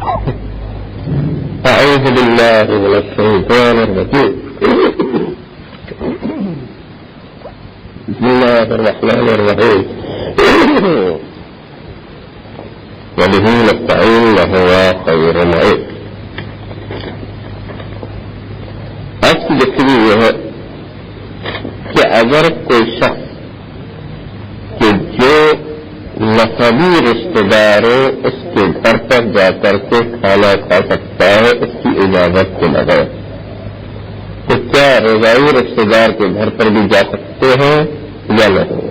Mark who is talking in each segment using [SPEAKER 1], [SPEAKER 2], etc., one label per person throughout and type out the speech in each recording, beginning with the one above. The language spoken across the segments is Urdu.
[SPEAKER 1] أعوذ بالله من الشيطان الرجيم. بسم الله الرحمن الرحيم. وبه نستعين وهو خير معين. آج کی گفتگو یہ ہے کہ اگر کوئی شخص کہ جو نسبی رشتے داروں اس کے گھر پر جا کر کے کھانا کھا سکتا ہے اس کی اجازت کے بغیر، تو کیا رضائی رشتے دار کے گھر پر بھی جا سکتے ہیں یا نہیں؟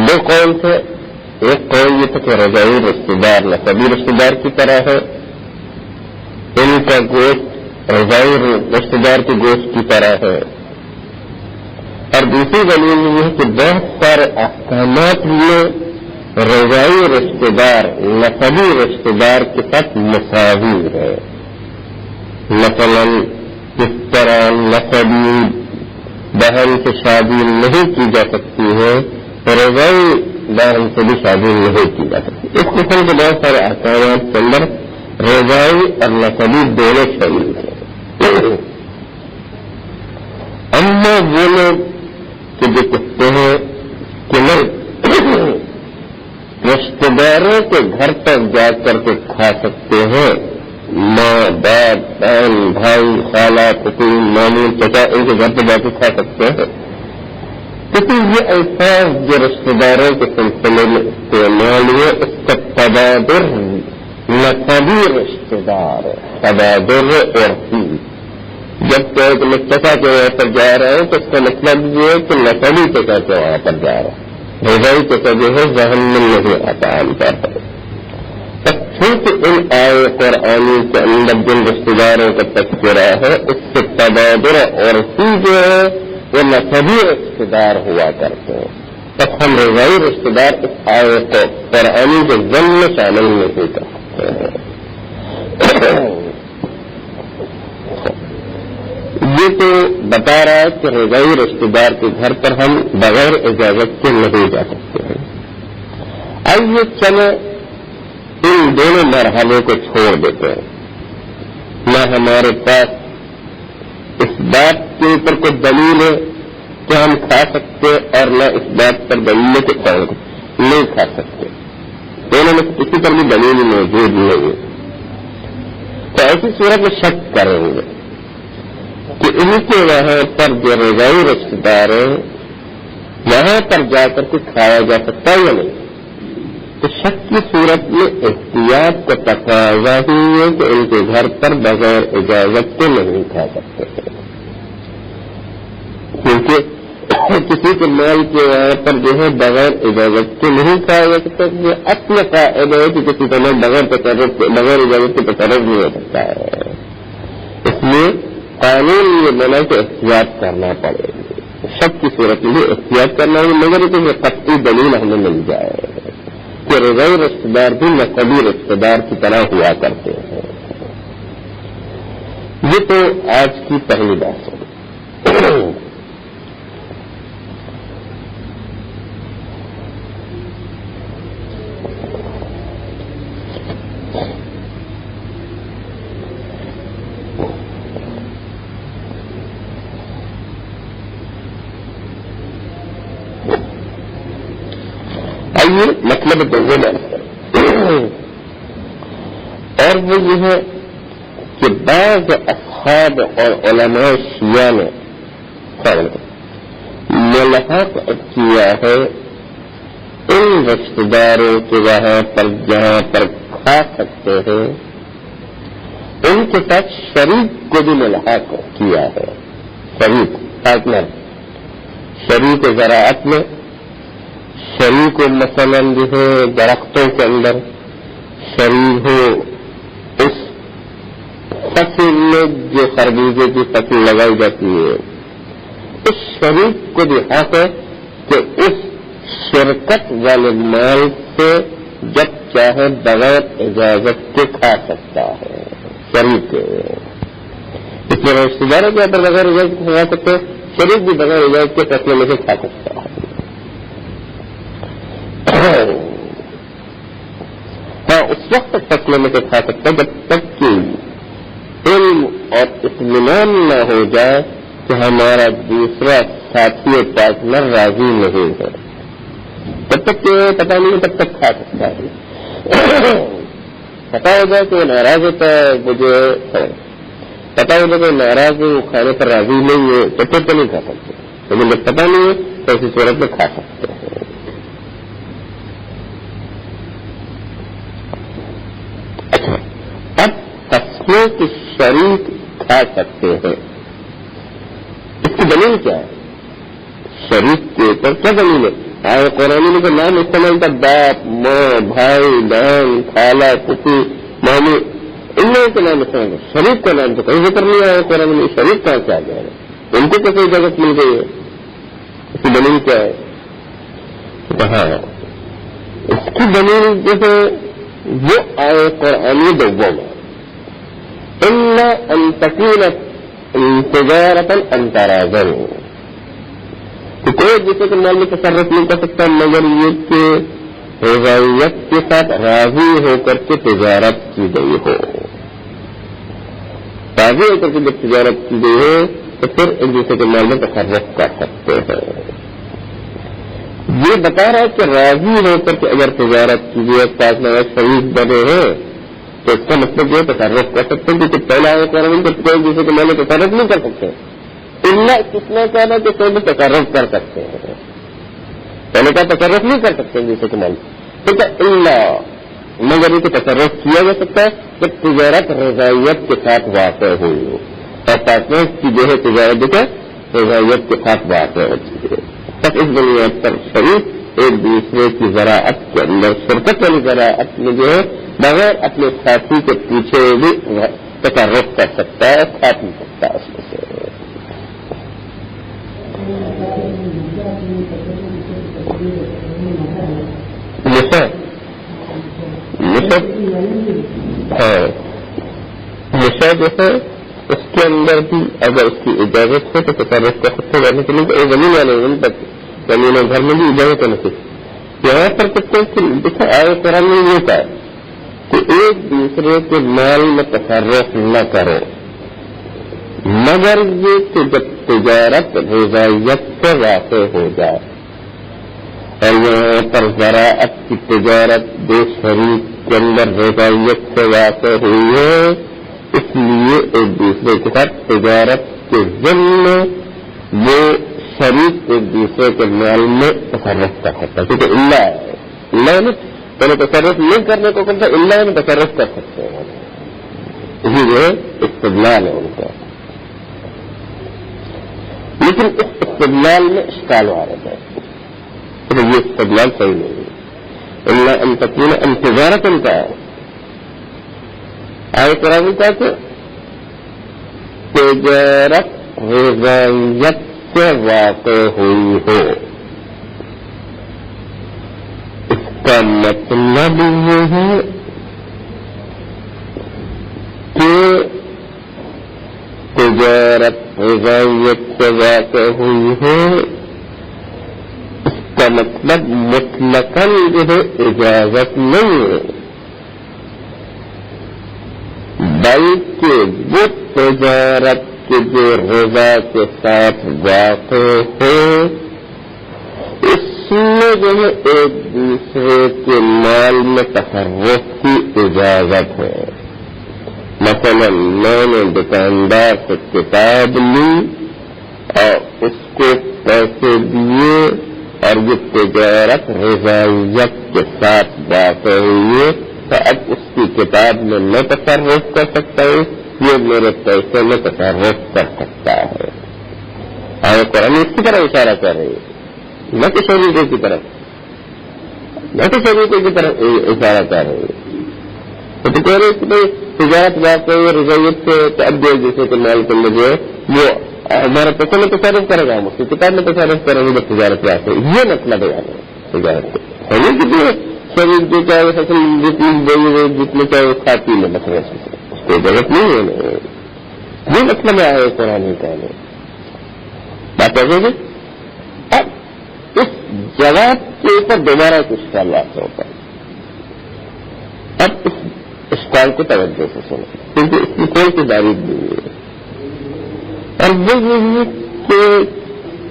[SPEAKER 1] دو قول تھے. ایک قول یہ تھا کہ رضائی رشتے دار نسبی رشتے دار کی طرح ہے، ان کا گوشت رضائی رشتے دار کے گوشت کی طرح ہے. اور دوسری دلیل یہ ہے کہ بہت سارے احکامات میں رضائی رشتے دار نسبی رشتے دار کے ساتھ مساوی ہے. مثلا جس طرح نسبی بہن سے شادی نہیں کی جا سکتی ہے، رضائی بہن سے بھی شادی نہیں کی جا سکتی. اس قسم کے بہت سارے احکامات کے اندر رضائی اور نسبی دونوں شامل ہیں. اما وہ لوگ کہ جو کہتے ہیں کہ نہیں رشتے داروں کے گھر پر جا کر کے کھا سکتے ہیں، ماں باپ بہن بھائی خالہ پھپھی ماموں چچا ان کے گھر پہ جا کے کھا سکتے ہیں، کیونکہ یہ الفاظ جو رشتے داروں کے سلسلے میں استعمال ہوئے اس کا تبادر نسبی رشتے دار تبادر عرفی. جب کہ میں چچا کے وہاں پر جا رہا ہوں تو اس کا مطلب یہ ہے کہ نسبی چچا کے وہاں پر جا رہا ہوں، رضائی چچا جو ہے ذہن میں نہیں آتا عام طور پر. چونکہ ان آئے قرآنی کے اندر جن رشتے داروں کا تذکرہ ہے اس سے تبادر عرفی جو ہے وہ نسبی رشتے دار ہوا کرتے ہیں، تب ہم رضائی رشتے دار اس آئے قرآنی کے ضمن میں شامل نہیں کر سکتے ہیں. یہ تو بتا رہا ہے کہ رضائی رشتے دار کے گھر پر ہم بغیر اجازت کے نہیں جا سکتے ہیں. آئیے چلے ان دونوں مرحلے کو چھوڑ دیتے ہیں. نہ ہمارے پاس اس بات کے اوپر کوئی دلیل ہے کہ ہم کھا سکتے اور نہ اس بات پر دلیل ہے کہ نہیں کھا سکتے. دونوں میں کسی پر بھی دلیل موجود نہیں ہے. تو ایسی صورت میں شک کریں گے کہ ان کے وہاں پر جو رضائی رشتے دار ہیں وہاں پر جا کر کے کھایا جا سکتا ہے یا نہیں. تو شک کی صورت میں احتیاط کا تقاضا ہی ہے کہ ان کے گھر پر بغیر اجازت کے نہیں کھا سکتے ہیں، کیونکہ کسی کے مال کے وہاں پر جو ہے بغیر اجازت کے نہیں کھایا جا سکتا. یہ اصل قاعدہ ہے کہ کسی کا مال بغیر اجازت کے تصرف نہیں ہو سکتا ہے. اس لیے قانون یہ بنا کہ احتیاط کرنا پڑے گی. شک کی صورت میں احتیاط کرنا ہوگی، مگر کہ یہ قطعی دلیل ہمیں مل جائے کہ رضائی رشتے دار بھی نسبی رشتے دار کی طرح ہوا کرتے ہیں. یہ تو آج کی پہلی بات ہے. مطلب دوسرا اور وہ یہ ہے کہ بعض اصحاب اور علماء شیعہ نے ملحق کیا ہے ان رشتے داروں کے وہاں پر جہاں پر کھا سکتے ہیں ان کے ساتھ شریک کو بھی ملحق کیا ہے. شریک پارٹنر، شریک زراعت میں، شریک ہو مثلا جو ہے درختوں کے اندر، شریک ہو اس فصل میں جو خربوزے کی فصل لگائی جاتی ہے، اس شریک کو بھی حق ہے کہ اس شرکت والے مال سے جب چاہے بغیر اجازت کے کھا سکتا ہے. شریک اس میں رشتے داروں کے اندر بغیر اجازت کے کھا سکتے ہیں، شریک بھی بغیر اجازت کے فیصلے میں سے کھا سکتا ہے. ہاں اس وقت تک فصلوں میں سے کھا سکتا ہے جب تک کہ علم اور اطمینان نہ ہو جائے کہ ہمارا دوسرا ساتھی اور پارٹنر راضی نہیں ہے. جب تک کہ پتہ نہیں تب تک کھا سکتا ہے. پتا ہو جائے کہ وہ ناراض ہوتا ہے, مجھے پتا ہو جائے کہ ناراض ہے, وہ کھانے پر راضی نہیں ہے, تو پھر تو نہیں کھا سکتے. لیکن جب پتا نہیں ہے تو اسی صورت میں کھا سکتے ہیں. اچھا, اب فصلوں کے شریک کھا سکتے ہیں, اس کی دلیل کیا ہے؟ شریک کے اوپر کیا دلیل ہے؟ آئے قرآن میں تو نام استعمال تھا, باپ, ماں, بھائی, بہن, خالہ, پھوپھی, ماموں, ان لوگوں کے نام استعمال. شریک کا نام تو کہیں ذکر نہیں آیا قرآن میں. شریک کہاں سے آ گیا ہے؟ ان کو کیسے اجازت مل گئی ہے؟ اس کی دلیل کیا ہے؟ ہاں, اس کی دلیل جیسے وہ آئے قرآنی دوم ان تکون تجارتا ان تراضوا, کہ کوئی دوسرے کے مال میں تصرف نہیں کر سکتا مگر یہ کہ رضائیت کے ساتھ راضی ہو کر کے تجارت کی گئی ہو. راضی ہو کر کے جب تجارت کی گئی ہو تو پھر ایک دوسرے کے مال میں تصرف کر سکتے ہیں. یہ بتا رہا ہے کہ راضی ہو کر کے اگر تجارت کی گئی پاس میں شریک بنے ہیں تو اس کا مطلب یہ تصرف کر سکتے ہیں, کیونکہ پہلا ہے قانون کہ کوئی دوسرے کے مال میں تصرف نہیں کر سکتے. اللہ کتنا کہنا کہ کوئی بھی تصرف کر سکتے ہیں, پہلے کا تصرف نہیں کر سکتے دوسرے کے مال. ٹھیک ہے, اللہ مگر یہ تصرف کیا جا سکتا ہے کہ تجارت رضائیت کے ساتھ واقع ہوئی ہو, اور پارٹنر کی جو ہے تجارت جو ہے رضائیت کے ساتھ واقع ہوتی ہے. تب اس بنیاد پر شریک ایک دوسرے کی زراعت کے اندر شرکت والی زراعت میں جو ہے بغیر اپنے ساتھی کے پیچھے بھی تصرف کر سکتا ہے, کھا پی سکتا ہے اس میں سے. نشا جو ہے اس کے اندر بھی اگر اس کی اجازت ہے تو تصرف کر سکتے جانے کے لیے زمین والے تک زمین اور گھر میں بھی اجازت ہونا چاہیے. یہاں پر کہتے ہیں کہ دیکھا آئے قرآن میں یہ کہا کہ ایک دوسرے کے مال میں تصرف نہ کرو مگر یہ کہ جب تجارت رضائیت سے واقع ہو جائے. اور یہاں پر زراعت کی تجارت دو شریک کے اندر رضائیت سے واقع ہوئی ہے, اس لیے ایک دوسرے کے ساتھ تجارت کے ذمے وہ شریک ایک دوسرے کے مال میں تصرف کر سکتا ہے. کیونکہ اللہ نے پہلے تصرف نہیں کرنے کو کہتا, اللہ میں تصرف کر سکتے ہیں. اسی جو ہے استدلال ہے ان کا, لیکن اس استدلال میں اشکال وارد ہے. تو یہ استدلال صحیح نہیں ہے. اللہ ان تکون ان تجارت ان کا آئے قرآن کا کہ تجارت رضائیت سے واقع ہوئی ہو. اس کا مطلب یہ ہے کہ تجارت رضائیت سے واقع ہوئی ہے, اس کا مطلب مطلقاً جو ہے اجازت نہیں ہے, بلکہ وہ تجارت کے جو رضا کے ساتھ واقع ہے اس میں جو ہے ایک دوسرے کے مال میں تصرف کی اجازت ہے. مثلا میں نے دکاندار سے کتاب لی اور اس کو پیسے دیے اور یہ تجارت رضائیت کے ساتھ واقع ہوئی ہے, تو اب اس کی کتاب میں میں تصرف کر سکتا ہوں, یہ میرے پیسے میں تصرف کر سکتا ہے. آئے قرآن اس کی طرح اشارہ کر رہی ہے, نہ کہ شریعت کی طرف, نہ کہ شریعت کی طرف اشارہ کر رہی ہے. تو کہہ رہے کہ بھائی تجارت واقع ہے رضائیت سے, تو اب جو دوسرے کے مال کے اندر جو ہے وہ ہمارے پیسے میں تصرف کرے گا, ہم اس کی کتاب میں تصرف کریں گے جب تجارت واقع. یہ مطلب ہے تجارت سے شریف جو چاہے فصل جتنے چاہے وہ کھاتی میں مطلب اس کو اجازت نہیں ہے. یہ مطلب ہے قرآن کا بات ہے. اب اس جواب کے اوپر دوبارہ کچھ سوال واقع ہوتا ہے. اب اس کال کو توجہ سے سنو کیونکہ اس کی کوئی سی باریک نہیں ہے، اور وہ یہی کہ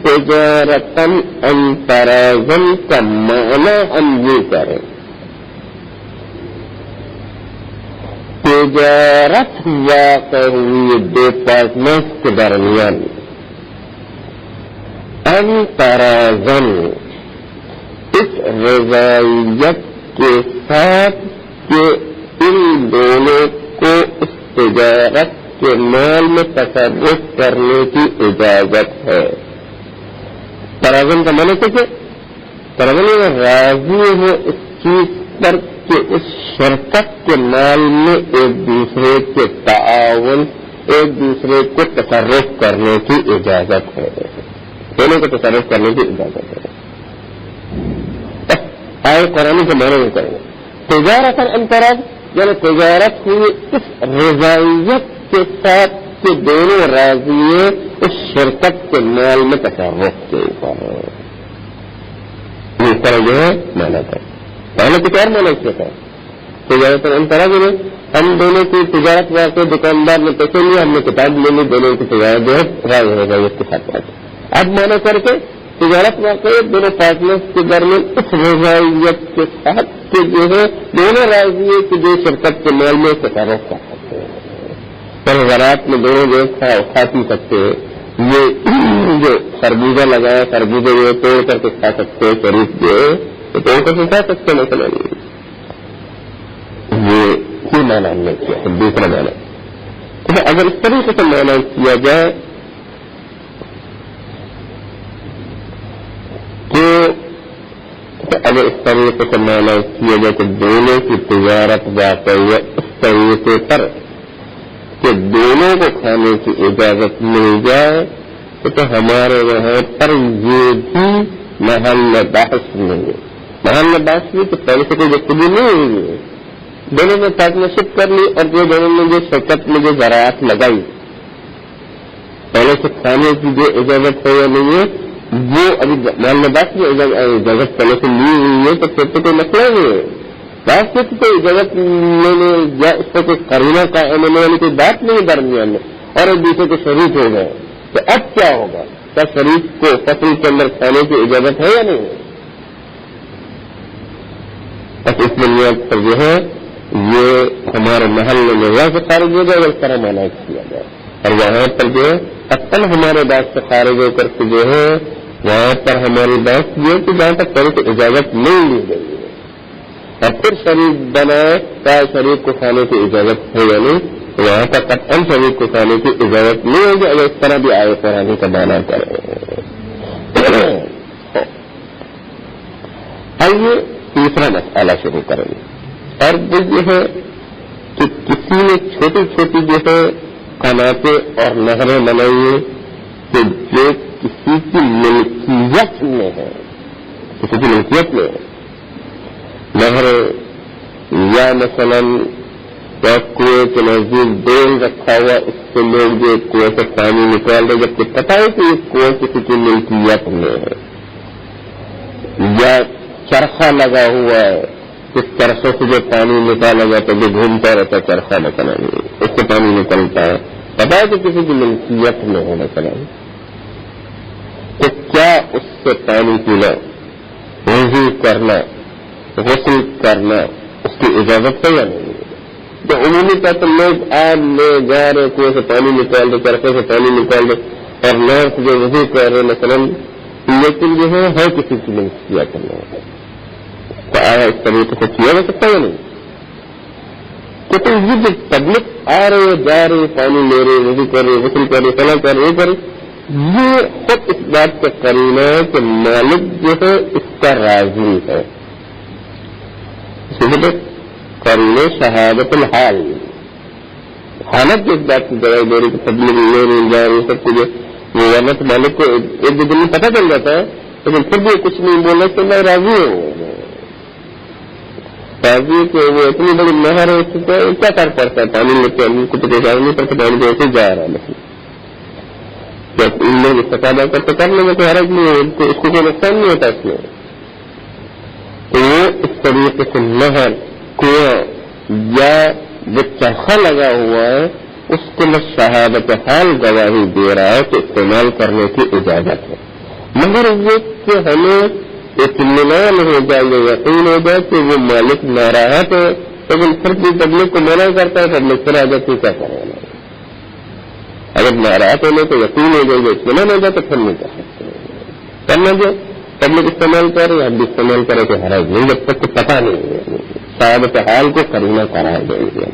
[SPEAKER 1] تجارتاً ان تراضن کا معنی ہم یہ کریں، تجارت واقع ہوئی دو پارٹنرز کے درمیان، ان تراضن اس رضائیت کے ساتھ کہ ان دونوں کو اس تجارت کے مال میں تصرف کرنے کی اجازت ہے۔ تراضن کا معنی کیا؟ تراضن راضی ہو اس چیز پر کہ اس شرکت کے مال میں ایک دوسرے کے تعاون، ایک دوسرے کو تصرف کرنے کی اجازت ہے، دونوں کو تصرف کرنے کی اجازت ہے۔ آئے قرآن کے معنی میں کریں گے تجارت انتراض، یعنی تجارت ہوئی اس رضائیت کے ساتھ کہ دونوں راضی ہیں اس شرکت کے مال میں تصرف کے اوپر، اس طرح جو ہے مانا تھا پہلے کچھ اور مانا کیا تھا تجارت انتراض میں ہم دونوں کی تجارت واقع دکاندار نے پیسے لیا، ہم نے کتاب لے لی، دونوں کی تجارت جو ہے رضائیت کے ساتھ بات، اب مانا کر کے تجارت واقع دونوں پارٹنرز کے درمیان اس رضائیت کے ساتھ کہ جو ہے دونوں راضی ہے کہ جو شرکت کے مال میں تصرف کر سکتے ہیں، پر زراعت میں دونوں جو کھا پی سکتے ہیں، یہ جو خربوزہ لگایا خربوزہ جو توڑ کر کے کھا سکتے ہیں، شریف جو ہے تو توڑ کر کے کھا سکتے ہیں، مثلا یہ مانا ہم نے کیا ہے۔ دوسرا مانا اگر اس طریقے سے مانا کیا جائے تو اگر اس طریقے سے مانا کیا جائے تو دونوں کی تجارت واقعی اس طریقے پر کہ دونوں کو کھانے کی اجازت مل جائے تو ہمارے وہاں پر یہ بھی محل بحث نہیں ہے۔ محل بحث بھی تو پہلے سے کوئی گفتگو نہیں ہوئی ہے، دونوں نے پارٹنرشپ کر لی اور جو دونوں نے جو شرکت میں جو زراعت لگائی پہلے سے کھانے کی جو اجازت ہے یا نہیں ہے وہ ابھی محل بحث کی اجازت پہلے سے لی ہوئی ہے تو پھر تو کوئی مسئلہ نہیں ہے، بات سے کوئی اجازت لینے یا اس پر کوئی قرینہ قائم ہونے والی کوئی بات نہیں درمیان میں، اور ایک دوسرے کو شریک ہو گئے تو اب کیا ہوگا؟ کیا شریک کو فصل کے اندر کھانے کی اجازت ہے یا نہیں ہے؟ بس اس بنیاد پر جو ہے یہ ہمارے محل میں وہاں سے خارج ہو جائے اس طرح مانا کیا جائے، اور وہاں پر جو ہے اصل ہمارے بات سے خارج ہو کر کے جو ہے وہاں پر ہماری بات یہ کہ جہاں تک پہلے سے اجازت نہیں لی گئی ہے اور پھر شریک بنائے چاہے شریک کو کھانے کی اجازت ہے یا نہیں، تو وہاں پر قطعاً شریک کو کھانے کی اجازت نہیں ہوگی اگر اس طرح بھی آئے قرآن کا مانا کرے۔ آئیے تیسرا مسئلہ شروع کریں گے، اور وہ یہ ہے کہ کسی نے چھوٹی چھوٹی جو ہے قناتیں اور نہریں بنائی ہیں کہ جو کسی کی ملکیت میں ہے، کسی کی ملکیت میں ہے نہریں، یا مثلاً کنویں کے نزدیک ڈول رکھا ہوا اس سے لوگ جو کنویں سے پانی نکال رہے جبکہ پتہ ہے کہ یہ کنویں کسی کی ملکیت میں ہے، یا چرخہ لگا ہوا ہے اس چرخے سے جو پانی نکالا جاتا ہے جو گھومتا رہتا ہے چرخہ مثلا اس سے پانی نکلتا ہے، پتہ ہے کہ کسی کی ملکیت میں ہے مثلا، تو کیا اس سے پانی پینا، وضو کرنا، غسل کرنا اس کی اجازت ہے یا نہیں؟ تو عمومی طور پر لوگ آج لے جا رہے کنویں سے پانی نکال رہے چرخے سے پانی نکال رہے اور نہر سے جو وضو کر رہے مثلا، لیکن جو ہے کسی کی ملکیت میں ہے، تو آیا اس طریقے سے کیا جا سکتا ہے نہیں؟ کیونکہ یہ جو پبلک آ رہے جا رہے پانی لے رہے وضو کر رہے غسل کر رہے فلاں کر رہے کر یہ خود اس بات کا قرینہ ہے کہ مالک جو ہے اس کا راضی ہے، قرینے شہادت الحال حالت جو اس بات کی گواہی دے رہی کہ تبلیغ لے رہی جا رہی سب کچھ وہ ورنہ تو مالک کو ایک دو دن میں پتہ چل جاتا ہے، لیکن پھر بھی کچھ نہیں بولنا کہ میں راضی ہوں، راضی کہ وہ اتنی بڑی نہر ہے کیا کر پڑتا ہے پانی لیتے ہیں کچھ پیشاب نہیں پڑتا پانی کو ایسے جا رہا ہے مثلا ان لوگ استفادہ کرتے کر لیں گے تو حرج نہیں ہے، اس کو کوئی نقصان نہیں ہوتا اس میں، تو وہ اس طریقے سے نہر کنواں یا جو چرخا لگا ہوا ہے اس کو میں شہادت حال گواہی دے رہا ہے تو استعمال کرنے کی اجازت ہے، مگر یہ کہ ہمیں اطمینان ہو جائے یا یقین ہو جائے کہ وہ مالک ناراحت ہے، لیکن پھر بھی پبلک کو منع کرتا ہے، پبلک پھر آ جاتی کیا کرے گا؟ اگر ناراحت ہونے کو یقین ہو جائے گا، اطمینان ہو جائے تو پھر نہیں کر سکتے، کرنا جو پبلک استعمال کرے ہم بھی استعمال کرے تو حرج نہیں، جب تک پتہ نہیں ہے شہادت حال کو کرنا کرا دیں گے۔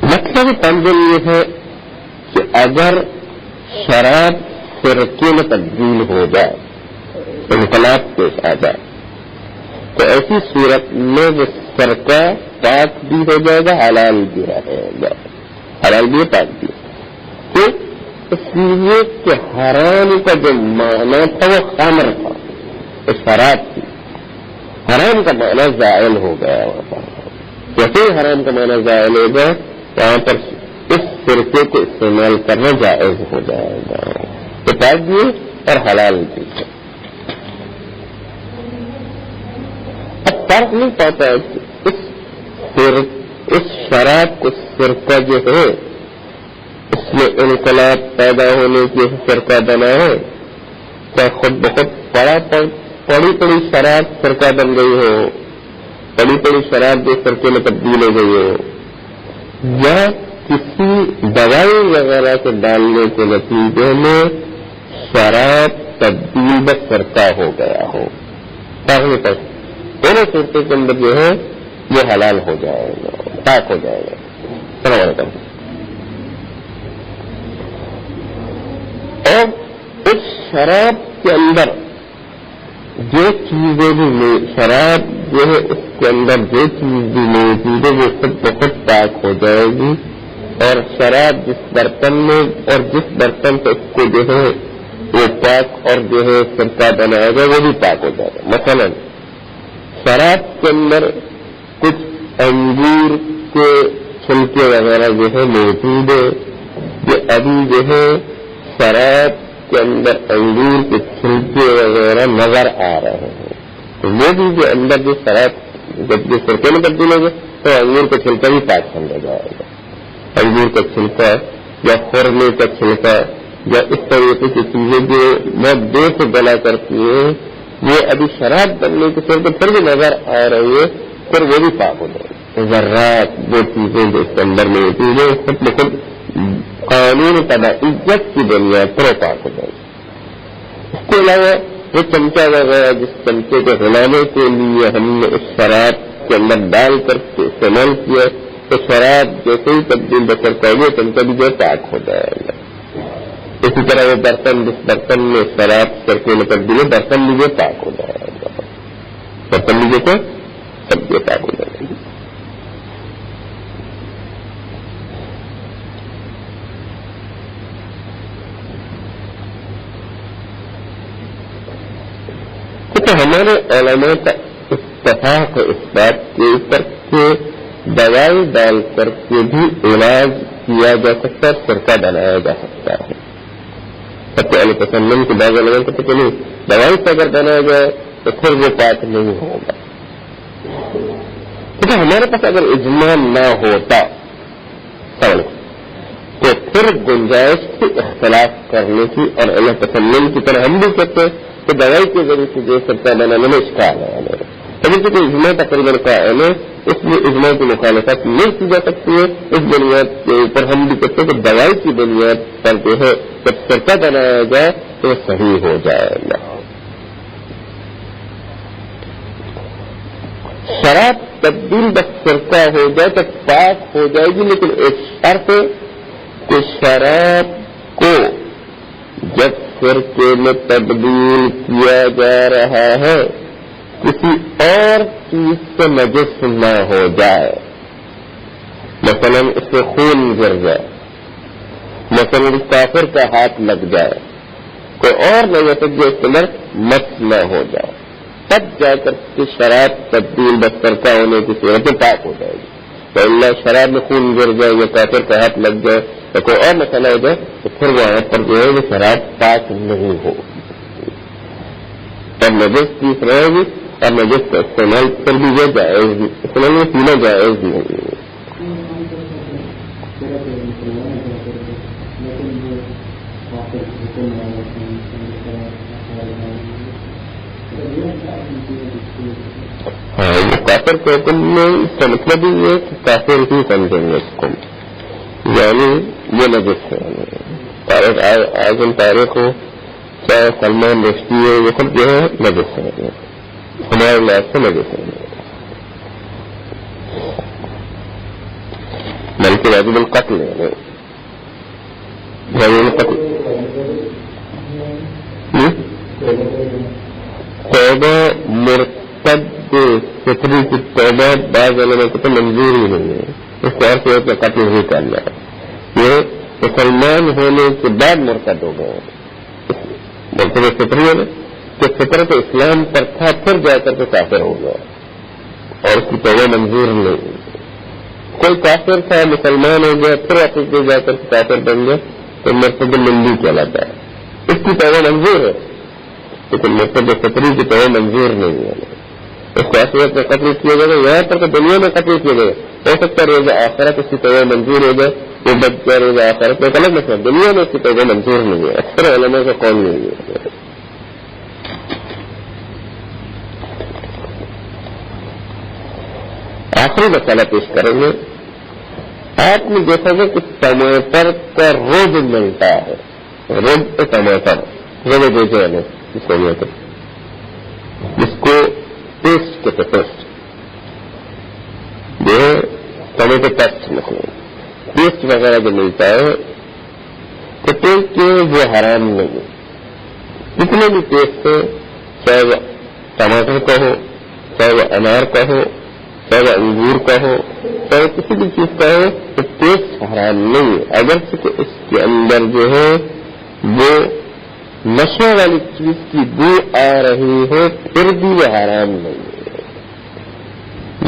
[SPEAKER 1] مطلب تنظیم یہ ہے کہ اگر شراب فرقے میں تبدیل ہو جائے، انقلاب پیش آ جائے، تو ایسی صورت میں وہ فرقہ پاک بھی ہو جائے گا، حلال بھی رہے گا، حلال بھی پاک بھی، تو اس لیے کہ حرام کا جو معنی تھا وہ خمر تھا، تو شراب تھی، حرام کا معنی زائل ہو گیا، وہاں پر جیسے حرام کا معنی زائل ہو گیا وہاں پر اس فرقے کو استعمال کرنا جائز ہو جائے گا، تو پاک بھی اور حلال بھی۔ اب فرق نہیں پاتا ہے کہ اس شراب کو فرقہ جو ہے اس میں انقلاب پیدا ہونے کی فرقہ بنا ہے، کیا خود بخود پڑی شراب فرقہ بن گئی ہو، پڑی شراب جو فرقے میں تبدیل ہو گئی ہو، یا کسی دوائی وغیرہ کے ڈالنے کے نتیجے میں شراب تبدیل میں فرقہ ہو گیا ہو، دونوں صورتوں کے اندر جو ہے یہ حلال ہو جائے گا، پاک ہو جائے گا۔ السلام علیکم۔ اور اس شراب کے اندر جو چیزیں بھی شراب جو ہے اس کے اندر جو چیز بھی موجود ہے وہ خود بخود پاک ہو جائے گی، اور شراب جس برتن میں اور جس برتن سے اس کو جو ہے وہ پاک اور جو ہے فرقہ بنایا گا وہ بھی پاک ہو جائے گا۔ مثلا شراب کے اندر کچھ انگور کے چھلکے وغیرہ جو ہے موجود ہے، جو ابھی جو ہے شراب کے اندر انگور کے چھلکے وغیرہ نظر آ رہے ہیں، تو وہ بھی جو اندر جو شراب جب جو فرقے میں تبدیل ہوگا تو انگور کا چھلکا بھی پاک سمجھا جائے گا۔ انگور کا چھلکا یا خورمے کا چھلکا یا اس طریقے کی چیزیں جو بہت دیر سے گلا کرتی ہیں وہ ابھی شراب بننے کے طور پر پھر بھی نظر آ رہی ہے، پھر وہ بھی پاک ہو جائے گی۔ ذرات وہ چیزیں جو اس کے اندر میں ہوتی ہیں خود بخود قانون تبعیت کی بنیاد پر پاک ہو جائے گی۔ اس کے علاوہ وہ چمچہ وغیرہ جس چمچے کو ہلانے کے لیے ہم نے اس شراب کے اندر ڈال کر استعمال کیا تو شراب جیسے ہی تبدیل بسر کر گے چمچہ بھی جو پاک ہو جائے گا۔ اسی طرح وہ برتن جس برتن میں شراب فرقے میں تبدیل ہے برتن بھی جو پاک ہو جائے گا، برتن بھی جو تو سب جو پاک ہو جائے گا۔ تو ہمارے علماء کا اتفاق ہے اس بات کے اوپر کہ دوائی ڈال کر کے بھی علاج کیا جا سکتا ہے، فرقہ بنایا جا سکتا ہے۔ سب سے علی تسلم کے بعض علماء کو تو چلیے دوائی سے اگر بنایا جائے تو پھر وہ پاک نہیں ہوگا، کیونکہ ہمارے پاس اگر اجماع نہ ہوتا تو پھر گنجائش تھی اختلاف کرنے کی، اور علی تسلم کی طرح ہم بھی کرتے تو دوائی کے ذریعے سے جو فرقہ بنانے میں اشکال ہے ہمارے، کبھی کبھی اجماع تقریباً قائم ہے، اس لیے اجماع کی مخالفت نہیں کی جا سکتی ہے۔ اس بنیاد کے اوپر ہم بھی کہتے ہیں کہ دوائی کی بنیاد پر جو ہے جب فرقہ بنایا جائے تو وہ صحیح ہو جائے گا۔ شراب تبدیل بس فرقہ ہو جائے تو پاک ہو جائے گی، لیکن ایک شرط ہے کہ شراب کو جب فرقے میں تبدیل کیا جا رہا ہے کسی اور چیز سے نجس نہ ہو جائے، مثلا اس سے خون گر جائے، مثلا کافر کا ہاتھ لگ جائے، کوئی اور نجاست جو اس کے اندر مس نہ ہو جائے، تب جا کر کے شراب تبدیل بس فرقہ ہونے کی صورت میں پاک ہو جائے گی۔ تو اللہ شراب میں خون گر جائے یا کافر کا ہاتھ لگ جائے یا کوئی اور مسئلہ ہو جائے تو پھر وہاں پر جو ہے وہ شراب پاک نہیں ہو۔ اور نجس چیز رہے گی اور نجس کا استعمال کر بھی یہ جائز بھی، استعمال میں پینا جائز بھی نہیں ہے. ہاں یہ کافر کے حکم میں اس کا مطلب ہی ہے کہ کافر ہی سمجھیں گے اس کو، یعنی یہ نجس ہے. تاریخ اعظم تاریخ ہو چاہے سلمان رشتی ہے، یہ خود جو ہے نجس ہے، ہمارے لحاظ سے نجس ہے. بلکہ واجب القتل ہے، واجب القتل. توبہ مرتد فطری کی توبہ بعض علماء کو تو منظور ہی نہیں ہے، اس طرح سے کہ قتل ہی کرنا ہے. یہ مسلمان ہونے کے بعد مرتد ہو گئے، مرتد فطری ہے کہ فطرت اسلام پر تھا پھر جا کر کے کافر ہو گیا اور اس کی توبہ منظور نہیں. کوئی کافر تھا مسلمان ہو گیا پھر واپس جا کر کے کافر بن گیا تو مرتد مندی کہلاتا ہے، اس کی توبہ منظور ہے، لیکن مرتد فطری کی توبہ منظور نہیں ہے. اس کو آخرت میں قتل کیا جائے گا، یہاں پر تو دنیا میں قتل کیا جائے گا، ہو سکتا ہے روز آخرت اس کی توبہ منظور ہو جائے، وہ بچ جائے روز آخرت میں. ایک الگ مسئلہ، دنیا میں اس کی توبہ منظور نہیں ہے، اکثر علماء کا قول نہیں ہے. آخری مسئلہ پیش کریں گے. آپ نے دیکھا گا کہ ٹماٹر کا روب ملتا ہے، روب ٹماٹر روب دیتے ہیں اس کو لیتے، جس کو پیسٹ کہتے، پیسٹ جو ٹمیٹو پیسٹ مطلب پیسٹ وغیرہ جو ملتا ہے تو پیسٹ جو ہے وہ حرام نہیں ہے. جتنے بھی پیسٹ ہے، چاہے وہ ٹماٹر کا ہو، چاہے وہ انار کا ہو، چاہے وہ انگور کا ہو، چاہے کسی بھی چیز کا ہو، تو پیسٹ حرام نہیں ہے. اگرچہ کہ اس کے اندر جو ہے وہ نشے والی چیز کی بو آ رہی ہے پھر بھی وہ حرام نہیں ہے.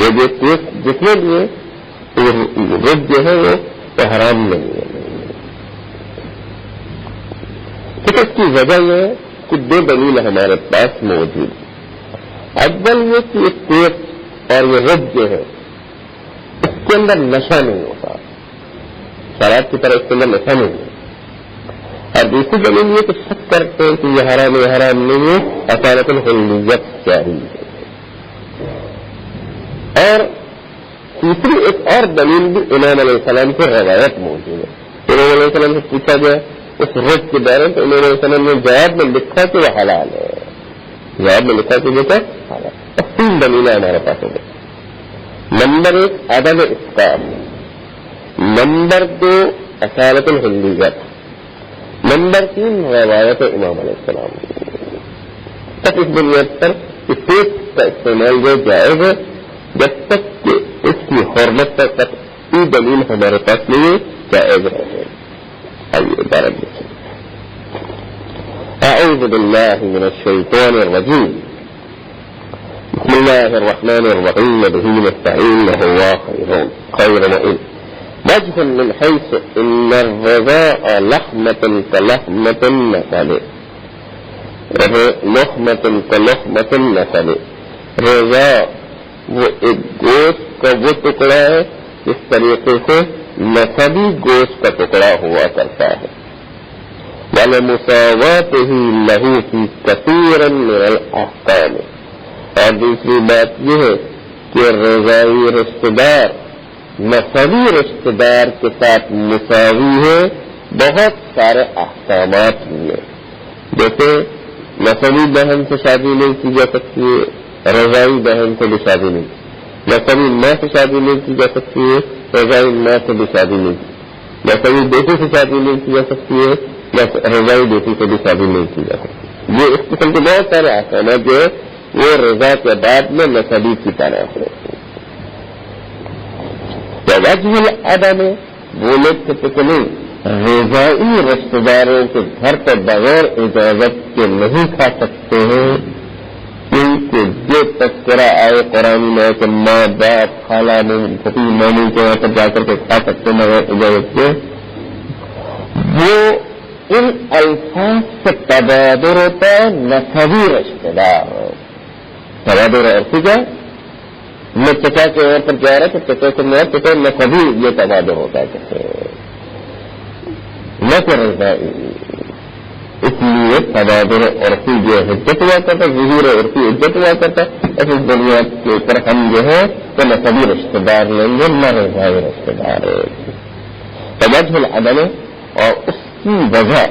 [SPEAKER 1] یہ جو پیسٹ جتنے بھی ہے رب جو ہے وہ حرام نہیں ہے. تو اس کی وجہ یہ ہے کہ دو دلیل ہمارے پاس موجود ہے. اول یہ کہ یہ پیسٹ اور یہ رب جو ہے اس کے اندر نشہ نہیں ہوتا، شراب کی طرح اس کے اندر نشہ نہیں ہے. اور دوسری دلیل یہ کہ شک کرتے ہیں کہ یہ حرام نہیں ہے، اصالت الحلیت چاہیے. اور تیسری ایک اور دلیل بھی امام علیہ السلام کی روایت موجود ہے. امام علیہ السلام سے پوچھا گیا اس رب کے بارے میں تو امام علیہ السلام نے جواب میں لکھا کہ وہ حلال ہے، جواب میں لکھا کہ یہ کیا حلال. تین دلیلیں ہمارے پاس ہو گئی. نمبر 1 عدم اسقاط، نمبر 2 اصالت الحلیت، نمبر 3 روایت امام علیہ السلام. تب اس بنیاد پر پیسٹ کا استعمال جو جائز ہے جب تک کہ اس کی حرمت پر قطعی دلیل ہمارے پاس نہیں ہے، جائز ہے. آئیے عبارت دیکھیں. اعوذ باللہ من الشیطان الرجیم، بسم اللہ الرحمن الرحیم، بہ نستعین وهو خیر معین. وجه من حيث ان الرضاء لحمة كلحمة النسل، لحمة كلحمة النسل. رضا وہ ایک گوشت کا وہ ٹکڑا ہے جس طریقے سے نسبی گوشت کا ٹکڑا ہوا کرتا ہے. وَلَمُسَاوَاتِهِ لَهُ فِي كَثِيرٍ مِنَ الْأَحْكَامِ. اور دوسری بات یہ ہے کہ رضائی رشتہ دار نسبی رشتہ دار کے ساتھ مساوی ہے بہت سارے احکامات میں. جیسے نسبی بہن سے شادی نہیں کی جا سکتی ہے، رضائی بہن سے بھی شادی نہیں، نسبی ماں سے شادی نہیں کی جا سکتی ہے، رضائی ماں سے بھی شادی نہیں کی، نسبی بیٹی سے شادی نہیں کی جا سکتی ہے، رضائی بیٹی سے بھی شادی نہیں کی جا سکتی. یہ اس قسم کے بہت سارے احکامات جو ہے وہ رضا کے بعد میں نسبی کی طرح ہے. وجہ العدم وہ لوگ کہتے کہ نہیں رضائی رشتہ داروں کے گھر پر بغیر اجازت کے نہیں کھا سکتے ہیں، کیونکہ جو تذکرہ آئے قرآن میں کہ ماں باپ خالہ پھپھی ماموں کے یہاں پر جا کر کے کھا سکتے ہیں بغیر اجازت کے، وہ ان الفاظ سے تبادر ہوتا ہے نسبی رشتے دار. تبادر عرفی کا میں چچا کے وہاں پر جا رہا تو چچا سے میں چچا نسبی یہ تبادر ہوتا ہے کیسے نہ کر رہا. اس لیے تبادر عرفی جو حجت ہوا کرتا ہے ظہور عرفی حجت ہوا کرتا ہے. ایسی دنیا کے اوپر ہم جو ہے تو نسبی رشتے دار لیں گے نہ رضائی رشتے دار. توجہ العدم اور اس کی وجہ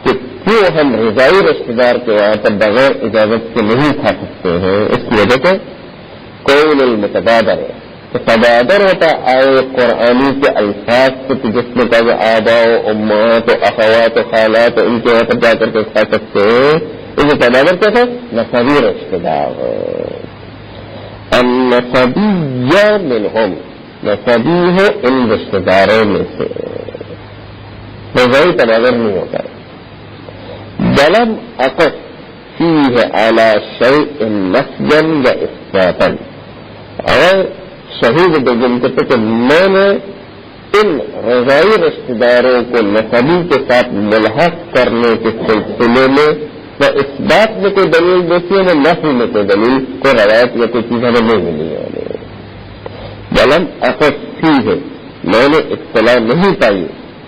[SPEAKER 1] کہ کیوں ہم رضائی رشتے دار کے وہاں پر بغیر اجازت کے نہیں کھا سکتے ہیں اس کی وجہ سے قول المتبادر ہے. تو تبادر ہوتا آئے قرآنی کے الفاظ سے جس میں کہا کہ آبا و امات و اخوات و خالات ان کے وہاں پر جا کر کے کھا سکتے ہیں. اسے تبادر کیا تھا نسبی رشتے دار. النسبی منہم نسبی ہے ان رشتے داروں میں سے رضائی تبادر نہیں ہوتا ہے. ولم اقف فیہ علی شیء نفیا یا اثباتا. اور شہید بگم کہتے کہ میں نے ان رضائی رشتے داروں کو نسبی کے ساتھ ملحق کرنے کے سلسلے میں نہ اس بات میں کوئی دلیل دیکھی ہے نہ نفی میں کوئی دلیل کوئی روایت یا کوئی چیز ہمیں نہیں ملی ہے. ولم اقف فیہ میں نے اطلاع نہیں پائی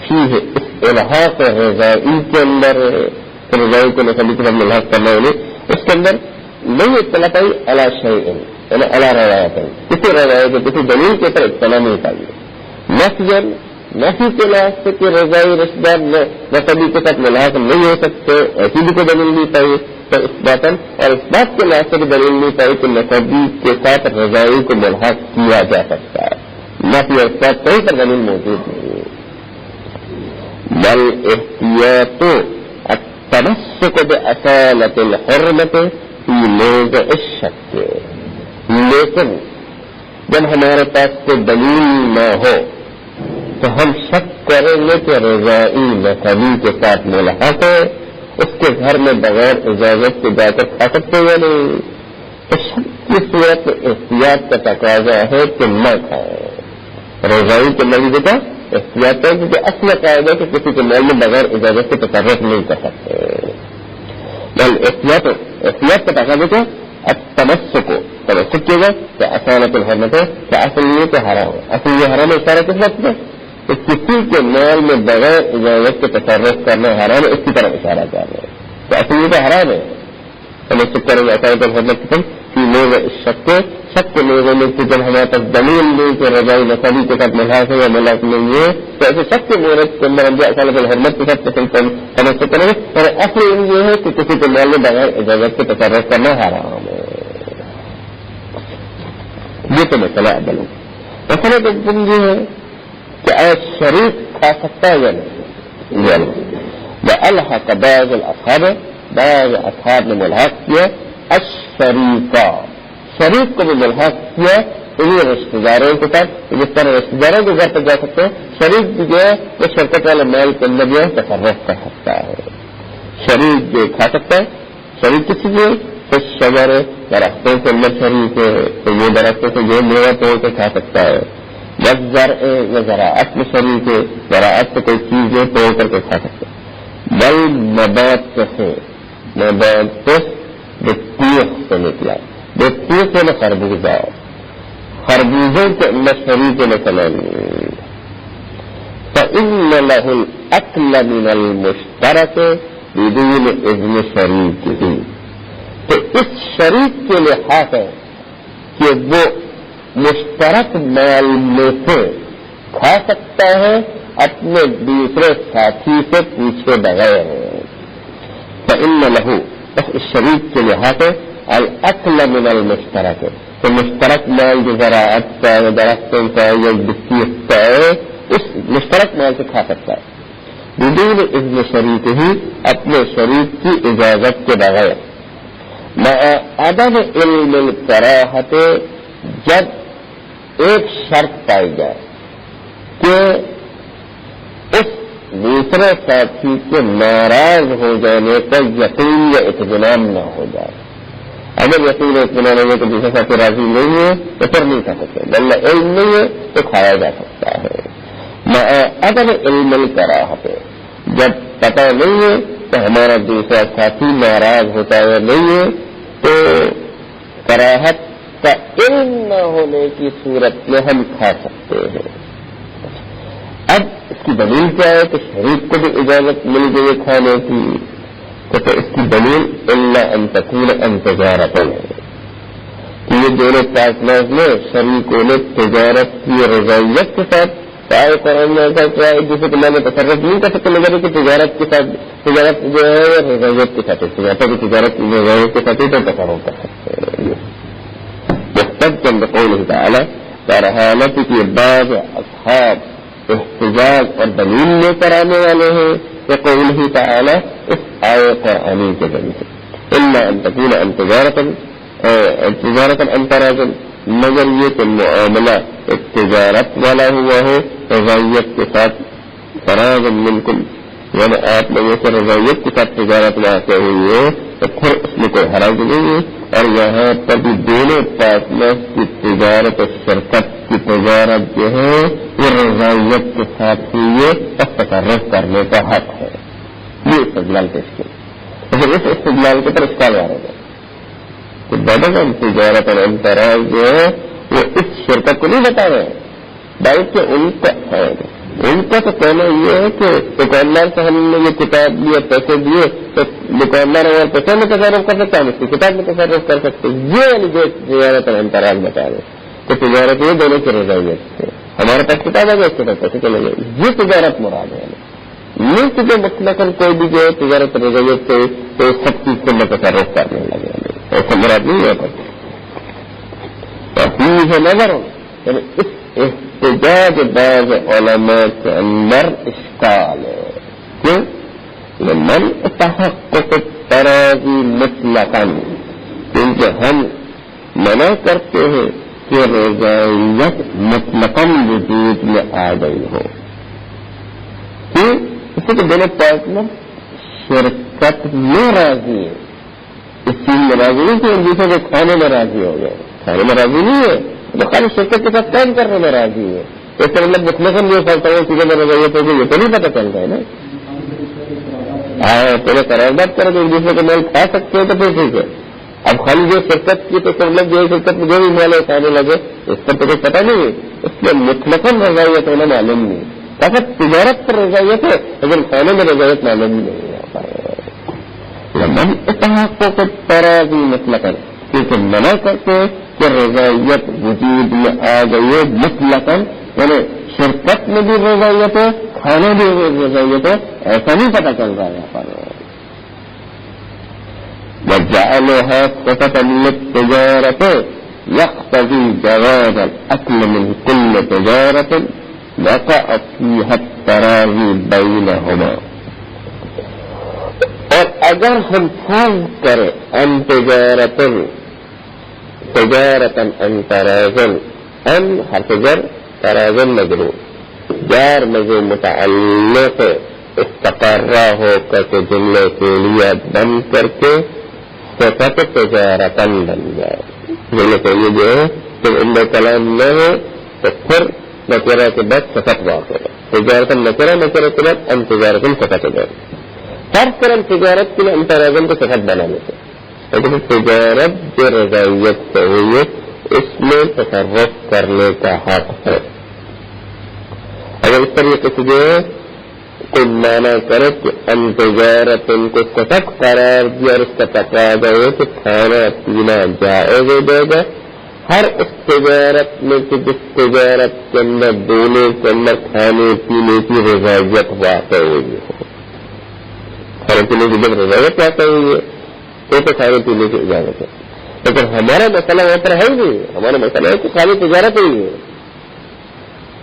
[SPEAKER 1] فیہ اس الحاق رضائی کے اندر رضائی کو نسبی کے ساتھ ملحق کرنا اس کے اندر نہیں اطلاع پائی علی شیء یعنی علی روایت کسی روایت کسی دلیل کے اوپر اطلاع نہیں پائی. نفیاً نفی کے لحاظ سے کہ رضائی رشتے دار نسبی کے ساتھ ملحق نہیں ہو سکتے ایسی بھی کوئی دلیل نہیں پائی. تو اس بات اور اس بات کے لحاظ سے بھی دلیل نہیں پائی کہ نسبی کے ساتھ رضائی کو ملحق کیا جا سکتا ہے. نفی اور اس بات کہیں پر دلیل موجود نہیں. بل احتیاط التمسک باصالۃ الحرمۃ فی موضع الشک. لیکن جب ہمارے پاس کوئی دلیل نہ ہو تو ہم شک کریں گے کہ رضائی نسبی کے ساتھ ملحق ہے اس کے گھر میں بغیر اجازت کے جا کر کھا سکتے یا نہیں. تو شک کی صورت احتیاط کا تقاضا ہے کہ نہ کھائیں. رضائی کے مریض کا احتیاط ہے کیونکہ اصل قاعدہ کہ کسی کے مال میں بغیر اجازت کے تصرف نہیں کر سکتے. بل احتیاط کا تقاضا کیا التمسک تمسک کیے گا کہ اصالۃ الحرمۃ ہے کہ اصل یہ کہ حرام ہے. اصل یہ حرام ہے اشارہ کس وقت میں کہ کسی کے مال میں بغیر اجازت کے تصرف کرنا حرام ہے اس کی طرف اشارہ کر رہے ہیں. تو اصل یہ کہ حرام ہے تمسک کریں گے اصالۃ الحرمۃ کی موضع شک کے موضوع میں جب ہمارے پاس دلیل نہیں کہ رضائی نسبی کے ساتھ ملحق ہے یا ملحق نہیں ہے تو ایسے شک کے مورد کے اندر ہم جو اصالۃ الحرمت کے ساتھ تمسک کریں گے. اور اصل یہ ہے کہ کسی کے مال میں بغیر اجازت کے تصرف کرنا حرام ہے. یہ تو مسئلہ عدل ہے. مسئلہ تو یہ ہے کہ آیا شریک کھا سکتا ہے یا نہیں. الحق بعض اصحاب نے ملحق کیا الشریکہ شریک کو بھی ملحق کیا انہیں رشتے داروں کے ساتھ. جس طرح رشتے داروں کے گھر پر جا سکتے ہیں شریک بھی جو ہے وہ شرکت والے مال کے اندر جو ہے تصرف کر سکتا ہے. شریک جو کھا سکتا ہے شریک کسی لیے کچھ شجر درختوں کے اندر شریک ہے تو یہ درختوں سے جو میوہ توڑ کے کھا سکتا ہے. بس زرع یا زراعت میں شریک ہے زراعت سے کوئی چیز جو توڑ کر کے کھا سکتا ہے. بل نبات سے نبات تیخ سے نکلا تیخ میں خربوزہ خربوزوں کے اندر شریک مثلا فإن له الأكل من المشترك بدون إذن شريكه. تو اس شریک کے لحاظ ہے کہ وہ مشترک مال میں سے کھا سکتا ہے اپنے دوسرے ساتھی سے پوچھے بغیر. فإن له اس شریک کے لحاظ ہے الأكل من المشترك تو مشترک مال جو زراعت کا یا درختوں کا یا بکی کا ہے اس مشترک مال سے کھا سکتا ہے بدون اذن شریک ہی اپنے شریک کی اجازت کے بغیر. مع عدم علم الکراہت جب ایک شرط پائی جائے کہ اس دوسرے ساتھی کے ناراض ہو جانے کا یقین یا اطمینان نہ ہو جائے. اگر یقین اطمینان ہو تو دوسرے ساتھی راضی نہیں ہے تو پھر نہیں کھا سکتے. بلکہ علم نہیں ہے تو کھایا جا سکتا ہے. مع عدم علم الکراہت جب پتہ نہیں ہے کہ ہمارا دوسرا ساتھی ناراض ہوتا ہے نہیں ہے تو کراہت کا علم نہ ہونے کی صورت میں ہم کھا سکتے ہیں. اب اس کی دلیل کیا ہے کہ شریک کو بھی اجازت مل گئی کھانے کی, تو اس کی دلیل الا ان تکون ان تجارت ہے کہ یہ دونوں پارٹنرز میں شریکوں نے تجارت کی رضائیت کے ساتھ چاہے قرآن میں ایسا کیا ہے جسے کہ میں نے تصرف نہیں کر سکتے مگر کہ تجارت کے ساتھ تجارت جو ہے رضائیت کے ساتھ تجارت کی رضائیت کے ساتھ ہی تو تصرف کر سکتے ہیں. مختلف چند قول تعالی برہانت کی بعض اصحاب احتجاج اور دلیل لے کر آنے والے ہیں کہ قول ہی تعالی اس آیت قرآنی کے ذریعے الا ان تکون ان تجارت ان تراض مگر یہ کہ معاملہ ایک تجارت والا ہوا ہو رضائیت کے ساتھ تراض منکم یعنی آپ لوگوں سے رضائیت کے ساتھ تجارت واقع ہوئی ہے تو پھر اس میں کوئی حرج نہیں ہے. اور یہاں پر بھی دونوں پارٹنرز کی تجارت اور شرکت کی تجارت جو ہے وہ رضائیت کے ساتھ ہوئی ہے اور تصرف کرنے کا حق ہے. یہ استدلال پیش کیا. لیکن اس استدلال کے اوپر اشکال آ رہا ہے کہ بدل تجارت اور انتراج جو ہے وہ اس شرکت کو نہیں بتا رہے ہیں بلکہ ان کا تو کہنا یہ ہے کہ دکاندار سے ہم نے یہ کتاب لیے پیسے دیے تو دکاندار اگر پیسے میں تصرف کر سکتا ہے اس کی کتاب میں تصرف کر سکتے. یہ والی جو تجارت اور انتراج بتا رہے کہ تجارت یہ دونوں کی رضائیت سے ہمارے پاس کتاب ہے اس کے پاس پیسے چلے گئے یہ تجارت مراد ہے. یہ کہ جو مطلقاً کوئی بھی جو ہے تجارت رضائیت سے تو سب چیز کو میں تصرف کرنے لگے ایسا مراد نہیں ہوتا. ہے نظر یعنی اس احتجاج بعض علماء کے اندر اشکال ہے کیوں من تحقق التراضی مطلقاً کیونکہ ہم منع کرتے ہیں کہ رضائیت مطلقاً وجود میں آ گئی ہو. کیوں اس سے دونوں پارٹنر شرکت میں راضی ہے اس چیز میں راضی نہیں کہ دوسرے کو کھانے میں راضی ہو گئے. کھانے میں راضی نہیں ہے تو خالی شرکت کے ساتھ کام کرنے میں راضی ہے. اس کا مطلب مطلقاً یہ کرتا ہوں چیزیں میں رضائیت ہوگی یہ تو نہیں پتہ چلتا ہے نا. ہاں پہلے قرارداد کرو تو ایک دوسرے کو مال کھا سکتے ہیں تو پھر ٹھیک ہے. اب خالی جو شرکت کی تو مطلب جو شرکت میں جو بھی مال کھانے لگے اس پر تو کچھ پتہ نہیں ہے. اس لیے مطلقاً رضائیت ہونا معلوم نہیں ہے. فقط تجارت پر رضائیت ہے لیکن کھانے میں رضائیت معلوم نہیں ہے. من اتحقق التراضی مطلقاً کیونکہ منع کرتے ہیں کہ رضائیت وجود میں آ گئی ہے مطلقاً یعنی شرکت میں بھی رضائیت ہے کھانے میں بھی رضائیت ہے ایسا نہیں پتہ چل رہا ہے یہاں پر. وجعلها صفة للتجارة يقتضي جواز الأكل من كل تجارة وقع فيها التراضي بينهما. اور اگر ہم فرض کریں ان تجارتن ان ترازن ان حرف جر ترازن مجرور جار مجرور متعلق استقرہ ہو کر کے جملے کے لیے بند کر کے صفت تجارتن بن جائے. جملے کے لیے جو ہے جب ان کلام نہ ہو تو پھر نکرہ کے بعد صفت واقع ہے. تجارتن نکرہ کے بعد ان تجارتن صفت جائے. فرض کرم تجارت کے لیے انتراضن کو صفت بنا لیتے لیکن تجارت جو رضائیت سے ہوئی ہے اس میں تصرف کرنے کا حق ہے. اگر اس طریقے سے جو ہے کوئی معنی کرے کہ ان تجارت ان کو صفت قرار دیا اور اس کا تقاضا ہے کہ کھانا پینا جائز ہو جائے گا ہر اس تجارت میں کہ جس تجارت کے اندر دونوں کے اندر کھانے پینے کی رضائیت واقع ہوئی ہے. کھانے پینے کی جب رضایت واقع ہوئی ہے تو کھانے پینے کی اجازت ہے. لیکن ہمارا مسئلہ وہاں پر ہے نہیں. ہمارا مسئلہ ہے کہ خالی تجارت ہی ہے.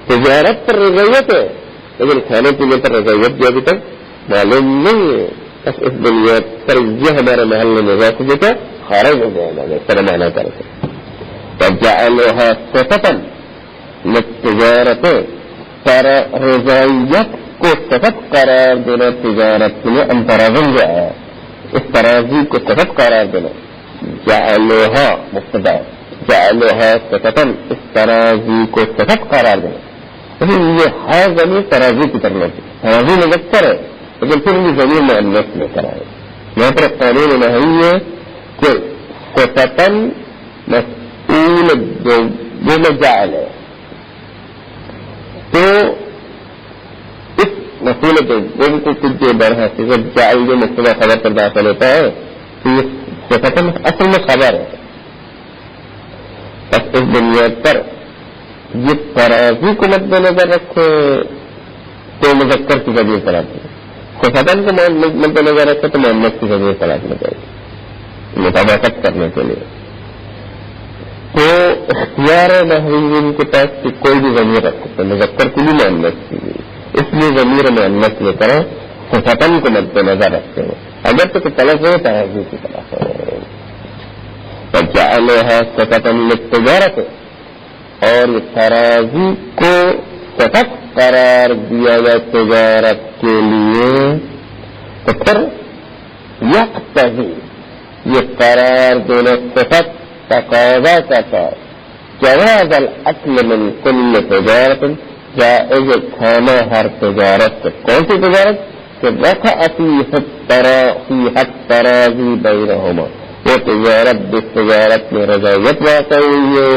[SPEAKER 1] تجارت پر رضایت ہے لیکن کھانے پینے پر رضایت جو ابھی تک معلوم نہیں ہے. بس اس بنیاد پر یہ ہمارے محلے میں ویسے جو کہ خارج ہو جائے گا اس طرح مانا کر کے فجعلها صفة للتجارة رضایت کو صفت قرار دینا تجارت کے لیے انتراضن جو ہے اس ترازی کو صفت قرار دینا جعلوها مبتدا جعلوها صفة اس ترازی کو صفت قرار دینا. لیکن یہ ہر زمین ترازی کی طرف ترازی مذکر ہے لیکن پھر بھی ضمیر مؤنث میں کرائے. یہاں پر قانون نہیں ہے کہ صفتاً مسئول جو میں جعل ہے تو اس مسئول جو کو کچھ جو بڑھا صفت جعل جو مقتضا خبر پر داخل ہوتا ہے تو یہ صفتاً اصل میں خبر ہے. بس اس بنیاد پر یہ ترازی کو مد نظر رکھے تو مذکر کی ذریعے چلاتے ہیں, صفتاً کو مد نظر رکھے تو مؤنث کی ذریعے چلانا چاہیے مطابقت کرنے کے لیے. تو اختیار نحویین کے پاس کہ کوئی بھی ضمیر رکھ سکتے مذکر کی بھی مؤنث کی بھی, اس لیے ضمیر مؤنث لے کر صفتاً کو مد نظر رکھتے ہیں اگر تو طلب ہے ترازی کی طرف ہے. فجعلها صفتاً للتجارت, اور یہ ترازی کو صفت قرار دیا گیا تجارت کے لیے تو پھر یقتضی یہ قرار دینا صفت تقاضا کرتا جواز الاکل من کل تجارت, جائز کھانا ہر تجارت سے. کون سی تجارت کہ رفع فیہا الترازی بینہما, وہ تجارت جس تجارت میں رضایت واقع ہوئی ہے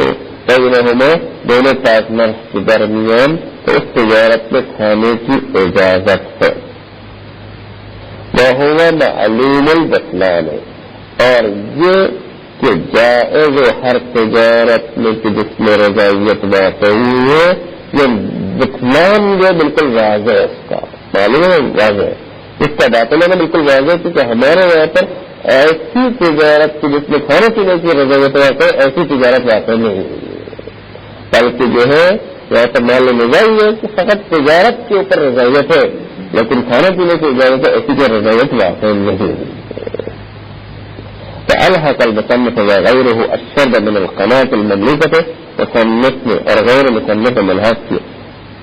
[SPEAKER 1] بینہما دونوں پارٹنر کے درمیان, تو اس تجارت میں کھانے کی اجازت ہے. وہو معلوم البطلان, اور یہ کہ جائز ہر تجارت میں کہ جس میں رضایت واقع ہوئی ہے یہ بطلان جو بالکل واضح ہے, اس کا معلوم ہے واضح ہے, اس کا باطل ہے بالکل واضح ہے کیونکہ ہمارے یہاں پر ایسی تجارت کی جس میں کھانے پینے کی رضایت واقع ہے ایسی تجارت واقع نہیں ہوئی, بلکہ جو ہے یہاں پر معلوم ہے کہ فقط تجارت کے اوپر رضایت ہے لیکن کھانے پینے کی اجازت ایسی کی رضایت واقع نہیں ہوئی. فألحق المصنف وغيره الشرب من القناة المملوكة, مصنف نے اور غیر مصنف ملحق کیا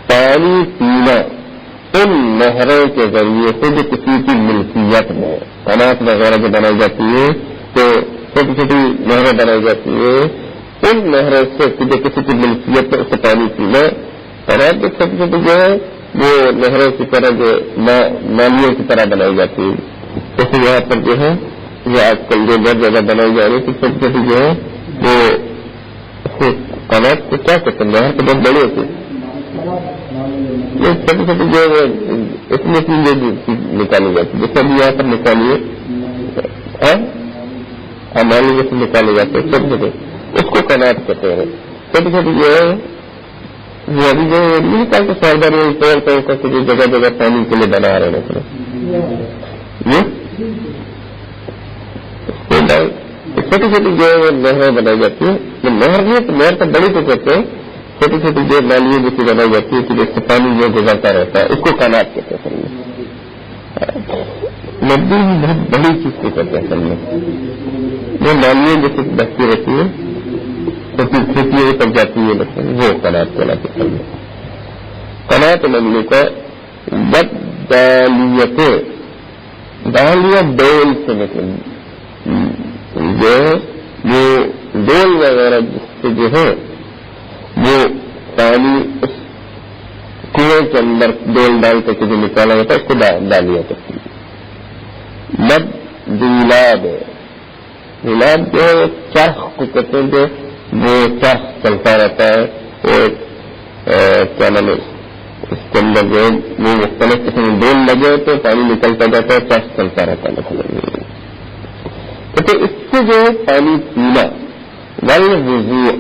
[SPEAKER 1] پانی پینا ان نہروں کے ذریعے خود کسی کی ملکیت میں, قناة وغیرہ جو بنائی جاتی ہے تو چھوٹی چھوٹی نہریں بنائی جاتی ہے, ان نہروں سے جو کسی کی ملکیت میں اس سے پانی پینا. قناة جو چھوٹی چھوٹی جو ہے وہ نہروں کی طرح جو نالیوں کی طرح بنائی جاتی ہے, جیسے یہاں پر جو ہے یہ آج کل جو بہت زیادہ بنائی جا رہی ہے چھوٹی چھوٹی جو ہے وہ قناة کو کیا کہتے ہیں, نہر تو بہت بڑی ہوتی ہے, یہ چھوٹی چھوٹی جو ہے اس میں نکالی جاتی ہے, جیسے ابھی یہاں پر نکالیے نالی جیسے نکالے جاتے ہیں چھوٹے چھوٹے, اس کو قناة کہتے ہیں. چھوٹی چھوٹی جو ہے وہ ابھی جو نہیں کہا کہ سارداری طور کر کے جگہ جگہ پانی کے لیے بنا رہے ہیں چھوٹی چھوٹی جو ہے نہریں بنائی جاتی ہیں. نہر نہیں تو نہر تو بڑی تو کہتے ہیں, چھوٹی چھوٹی جو نالیاں جیسی بنائی جاتی ہے کہ جس سے پانی جو گزرتا رہتا ہے اس کو قناة کہتے ہیں. ندی بہت بڑی چیز کو کہتے ہیں اصل میں, جو نالیاں جیسے بہتی رہتی ہے تو پھر کھیتیاں پڑ جاتی ہے وہ قناة کہلاتی ہے. قناة مملوکہ بدالیت, دالیاں ڈول سے نکل جو وہ ڈول وغیرہ جس سے جو ہے وہ پانی اس کنویں کے اندر ڈول ڈال کر کے جو نکالا جاتا ہے اس کو ڈالیا کرتی ہے. مد دولاب, دولاب جو ہے وہ چرخ کو کہتے ہیں, جو وہ چرخ چلتا رہتا ہے, وہ کیا نام ہے اس کے اندر جو وہ مختلف قسم ڈول لگے ہوتے ہیں, پانی نکلتا جاتا ہے, چرخ چلتا رہتا ہے. تو اس سے جو ہے پانی پینا. والوضوء,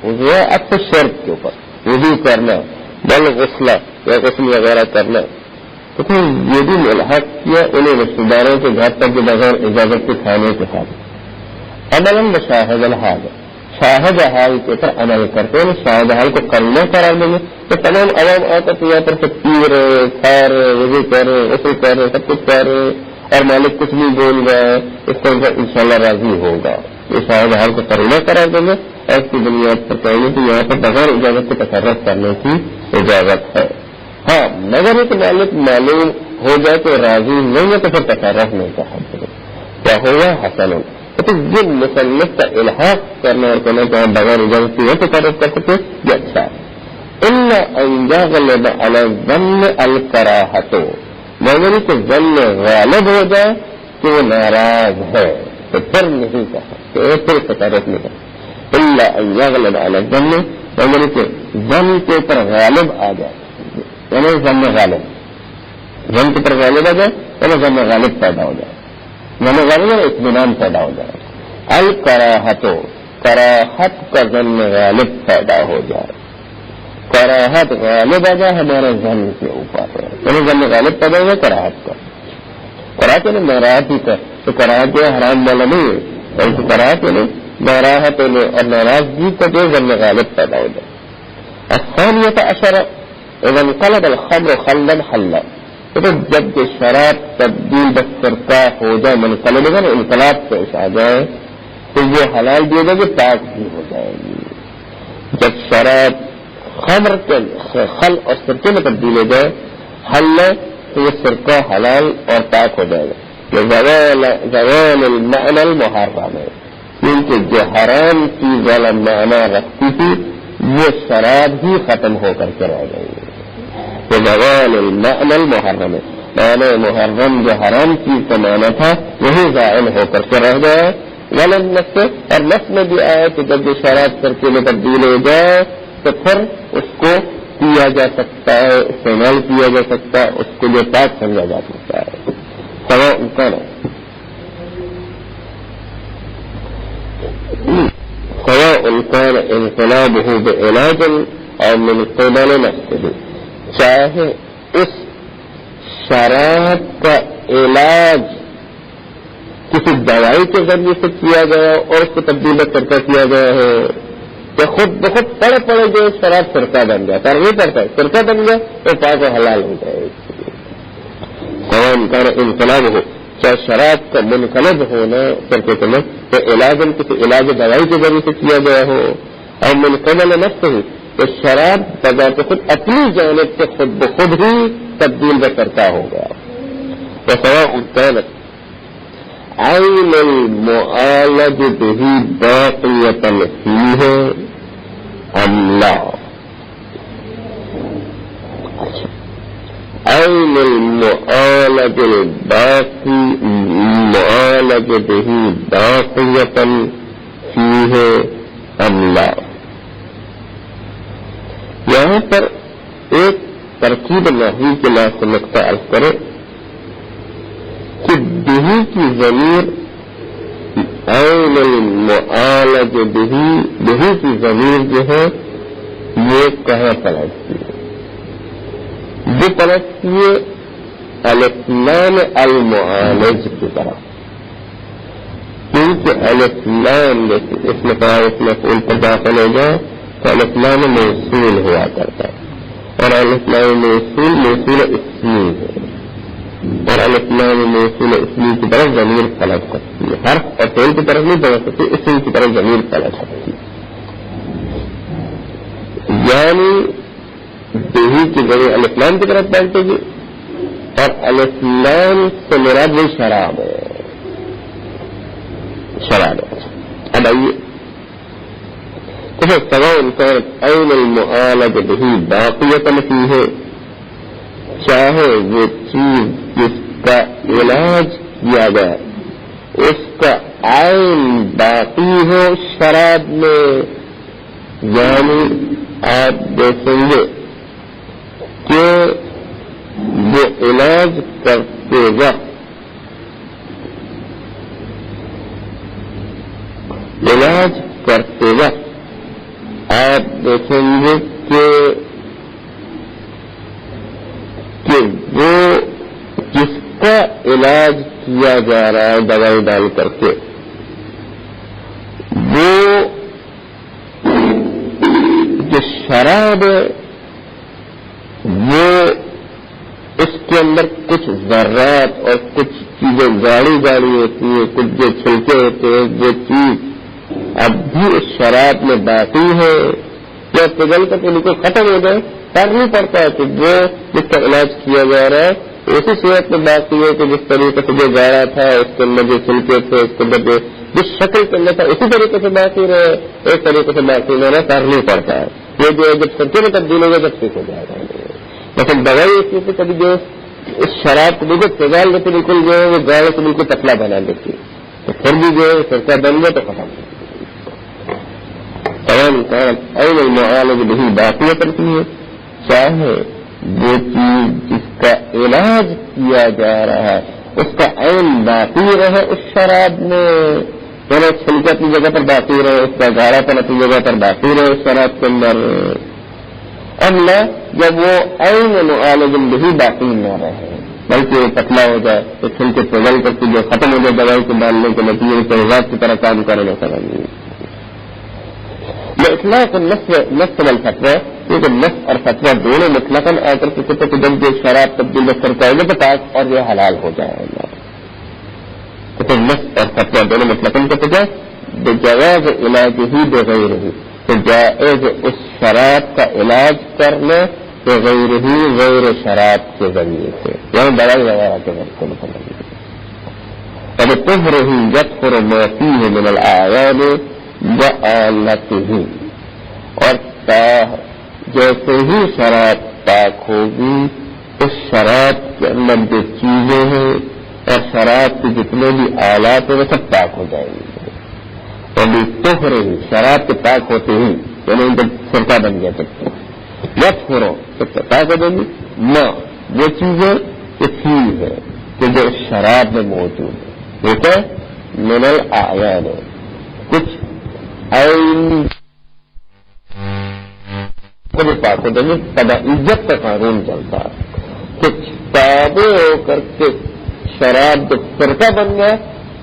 [SPEAKER 1] وضوء اکثر شرط کے اوپر وضو کرنا, والغسل یا غسل وغیرہ کرنا. تو پھر یہ بھی ملحق کیا انہیں رشتے داروں کے گھر تک کے بغیر اجازت کے کھانے کے ساتھ. عملاً بشاہد الحال, شاہد حال کے اوپر عمل کرتے ہیں. شاہد حال کو کرنا قرار دیں گے تو تمام عوام آ کر یہاں پر پی رہے, کھا رہے, وضو کر رہے, غسل کر رہے, سب کچھ کر رہے, اور مالک کچھ نہیں بول رہا ہے, اس کا انشاءاللہ راضی ہوگا. یہ شاہد حال کو کرنا قرار دیں گے. ایسی بنیاد پر کہیں گے کہ یہاں پر بغیر اجازت کے تصرف کرنے کی اجازت ہے. ہاں مگر ایک مالک معلوم ہو جائے تو راضی نہیں ہے تو پھر تصرف نہیں کر سکتے. کیا ہوگا حسن, تو یہ مصنف کا الحاق کرنا اور کہنا کہ ہم بغیر اجازت کی تصرف کر سکتے یہ اچھا ہے. ان غلب علی الظن الکراہۃ, مومن کے ظن میں غالب ہو جائے کہ وہ ناراض ہے تو پھر نہیں کہا کہ پھر تصرف نہیں کہا اللہ ان یغلب علی الظن، مومن کے ظن کے اوپر غالب آ جائے، یعنی ظن غالب، ظن کے اوپر غالب آ جائے یعنی ظن غالب پیدا ہو جائے، ظن غالب ہے اطمینان پیدا ہو جائے، الکراہت، کراہت کا ظن غالب پیدا ہو جائے، کراہت غالب آ جائے ہمارے ظن کے اوپر، یعنی ظن غالب پیدا ہو جائے کراہت کا، کراہت یعنی ناراض ہی کا، تو کراہت جو حرام والا نہیں ہے بلکہ کراہت یعنی ناراحت اور ناراضگی کا جو ظن غالب پیدا ہو جائے۔ الثانیۃ عشر اذا انقلب الخمر خلا حلا، تو جب کہ شراب تبدیل بسرکا ہو جائے، منقلب ہوگا نا، انقلاب پیش آ جائے تو وہ حلال بھی ہو جائے گی، پاک بھی ہو جائے گی۔ جب شراب خمر کے خل اور سرکے میں تبدیل ہو جائے حل، تو یہ سرکہ حلال اور پاک ہو جائے گا۔ یہ زوال المعنى المحرم ہے، کیونکہ جو حرام چیز والا معنی رکھتی تھی وہ شراب ہی ختم ہو کر کے رہ گئی۔ یہ زوال المعنى المحرم ہے، معنی محرم جو حرام چیز کا معنی تھا وہی زائل ہو کر کے رہ گیا۔ ولن نفس، اور نفس میں بھی آیا کہ جب یہ شراب سرکے میں تبدیل ہو جائے تو پھر اس کو پیا جا سکتا ہے، استعمال کیا جا سکتا ہے، اس کو جو پاک سمجھا جا سکتا ہے۔ سواء كان انقلابه بعلاج او من قبل نفسه، چاہے اس شراب کا علاج کسی دوائی کے ذریعے سے کیا گیا اور اس کو تبدیل سرکہ کیا گیا ہے، کہ خود بخود پڑے پڑے جو شراب سرکہ بن گیا، کر نہیں پڑتا ہے سرکہ بن گیا تو پاک و حلال ہو جائے۔ قوام کا انقلاب ہو، چاہے شراب کا منقلب ہونا سرکے میں تو علاج کسی علاج دوائی کے ذریعے سے کیا گیا ہو، اور منقبل نفس ہو تو شراب بذات خود اپنی جانب سے خود بخود ہی تبدیل بسرکہ ہو گیا۔ وسواء كانت عين المعالج به باقية فيه أم لا، عين المعالج به باقية فيه أم لا۔ یہاں پر ایک ترکیب نحوی کے لحاظ سے نقطہ عرض کرے کہ بہی کی ضمیر عین المعالج بہی کی ضمیر جو ہے یہ کہاں پلٹتی ہے؟ وہ پلٹتی ہے الاسلام المعالج کی طرح، کیونکہ الاسلام اس میں مفعول پر داخل ہو جائے تو الاسلام موصول ہوا کرتا ہے، اور الاسلام موصول اسمی ہے، اور الاسلام موصول اسمی کی طرف ضمیر پلٹ سکتی ہے، حرف اور فعل کی طرف نہیں پلٹ سکتی، اسم کی طرف ضمیر پلٹ سکتی ہے۔ یعنی دیہی کی ضرور الاسلام کی طرف پلٹے گی، اور الاسلام سے مراد وہ شراب ہے، شراب ہے۔ اب آئیے سواء كانت عين المعالج به باقية فيه، چاہے وہ چیز جس کا علاج کیا گیا اس کا عین باقی ہو شراب میں، یعنی آپ دیکھیں گے کہ وہ علاج کرتے وقت آپ دیکھیں گے کہ وہ جس کا علاج کیا جا رہا ہے دوائی ڈال کر کے، وہ جو شراب ہے وہ اس کے اندر کچھ ذرات اور کچھ چیزیں گاڑی ہوتی ہیں، کچھ جو چھلکے ہوتے ہیں، جو چیز اب بھی اس شراب میں باقی ہے، یا پگل کر کے ان کو ختم ہو جائے، فرق نہیں پڑتا ہے کہ وہ جس کا علاج کیا جا رہا ہے اسی صورت میں باقی ہے کہ جس طریقے سے جو گاڑا تھا اس کے اندر جو چھلکے تھے اس کے اندر جس شکل کے اندر تھا اسی طریقے سے باقی رہے، ایک طریقے سے باقی رہنا فرق نہیں پڑتا ہے۔ یہ جو جب سرکے میں تبدیل ہوگا جب ٹھیک ہو جائے گا، لیکن دوائی اس چیز سے کبھی جو اس شراب کو بالکل تیزال دیتے بالکل جو ہے وہ گاڑے کو بالکل پتلا بنا دیتی ہے، تو پھر بھی جو ہے سرکہ بن گیا تو ختم تمام کام این المعالج نہیں باقی کرتی ہے، چاہے وہ چیز جس کا علاج کیا جا رہا ہے اس کا عین باقی رہے اس شراب میں، یعنی چھلکے اپنی جگہ پر باقی رہے، اس کا گاڑا پن اپنی جگہ پر باقی رہے اس شراب کے اندر، اللہ جب وہ عین معالج نہیں باقی نہ رہے بلکہ وہ پتلا ہو جائے تو چھلکے پگل کر کے جو ختم ہو جائے دوائی کو ڈالنے کے نتیجے تجربات کی طرح کام کرنے سمجھیے اطلاق نص والفتوى، کیونکہ نص اور فتویٰ دونوں مطلقاً آ کر کے کہتے کہ جب یہ شراب تبدیل کرتا ہے تو پاک اور یہ حلال ہو جائے گا، تو نص اور فتویٰ دونوں مطلقاً کہتے ہیں بجواز علاج ہی بغیر ہی، تو جائز اس شراب کا علاج کرنا بغیر ہی غیر شراب کے ذریعے سے، یعنی دوائی وغیرہ کے ذریعے سے اب طہر ہی یطہر ما فیہ من الاعیان وآلتہ، اور جیسے ہی شراب پاک ہوگی اس شراب کے اندر جو چیزیں ہیں اور شراب کے جتنے بھی آلات ہیں وہ سب پاک ہو جائیں گے، یعنی طہر ہی شراب کے پاک ہوتے ہی یعنی جب سرکہ بن گیا تب یطہر سب پاک ہو جائیں گی، ماں وہ چیزیں کہ فی ہے کہ جو اس شراب میں موجود ہے، وہ کیا من الاعیان ہے، کچھ عین کو بھی پاک ہو جائیں گے، تبعیت کا قانون چلتا ہے کچھ تابع ہو کر کے شراب جب سرکہ بن گیا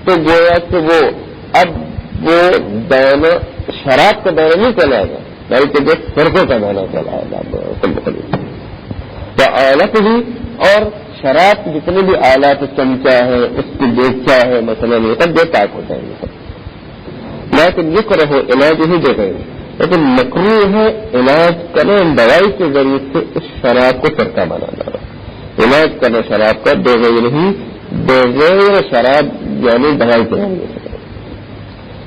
[SPEAKER 1] تو گویا کہ وہ اب وہ دانہ شراب کا دانہ نہیں چلائے گا بلکہ جو سرکے کا دانہ چلائے گا، تو آلت ہی اور شراب کی جتنے بھی آلات چمچہ ہے اس کی دیگچہ ہے مثلا یہ سب بے پاک ہو جائیں گے، لیکن یہ کرو علاج ہی دے گئے، لیکن مکروہ ہے علاج کریں دوائی کے ذریعے سے اس شراب کو سرکہ بنانا، علاج کرنا شراب کا بغیر ہی بغیر شراب یعنی دوائی کے ذریعے سے،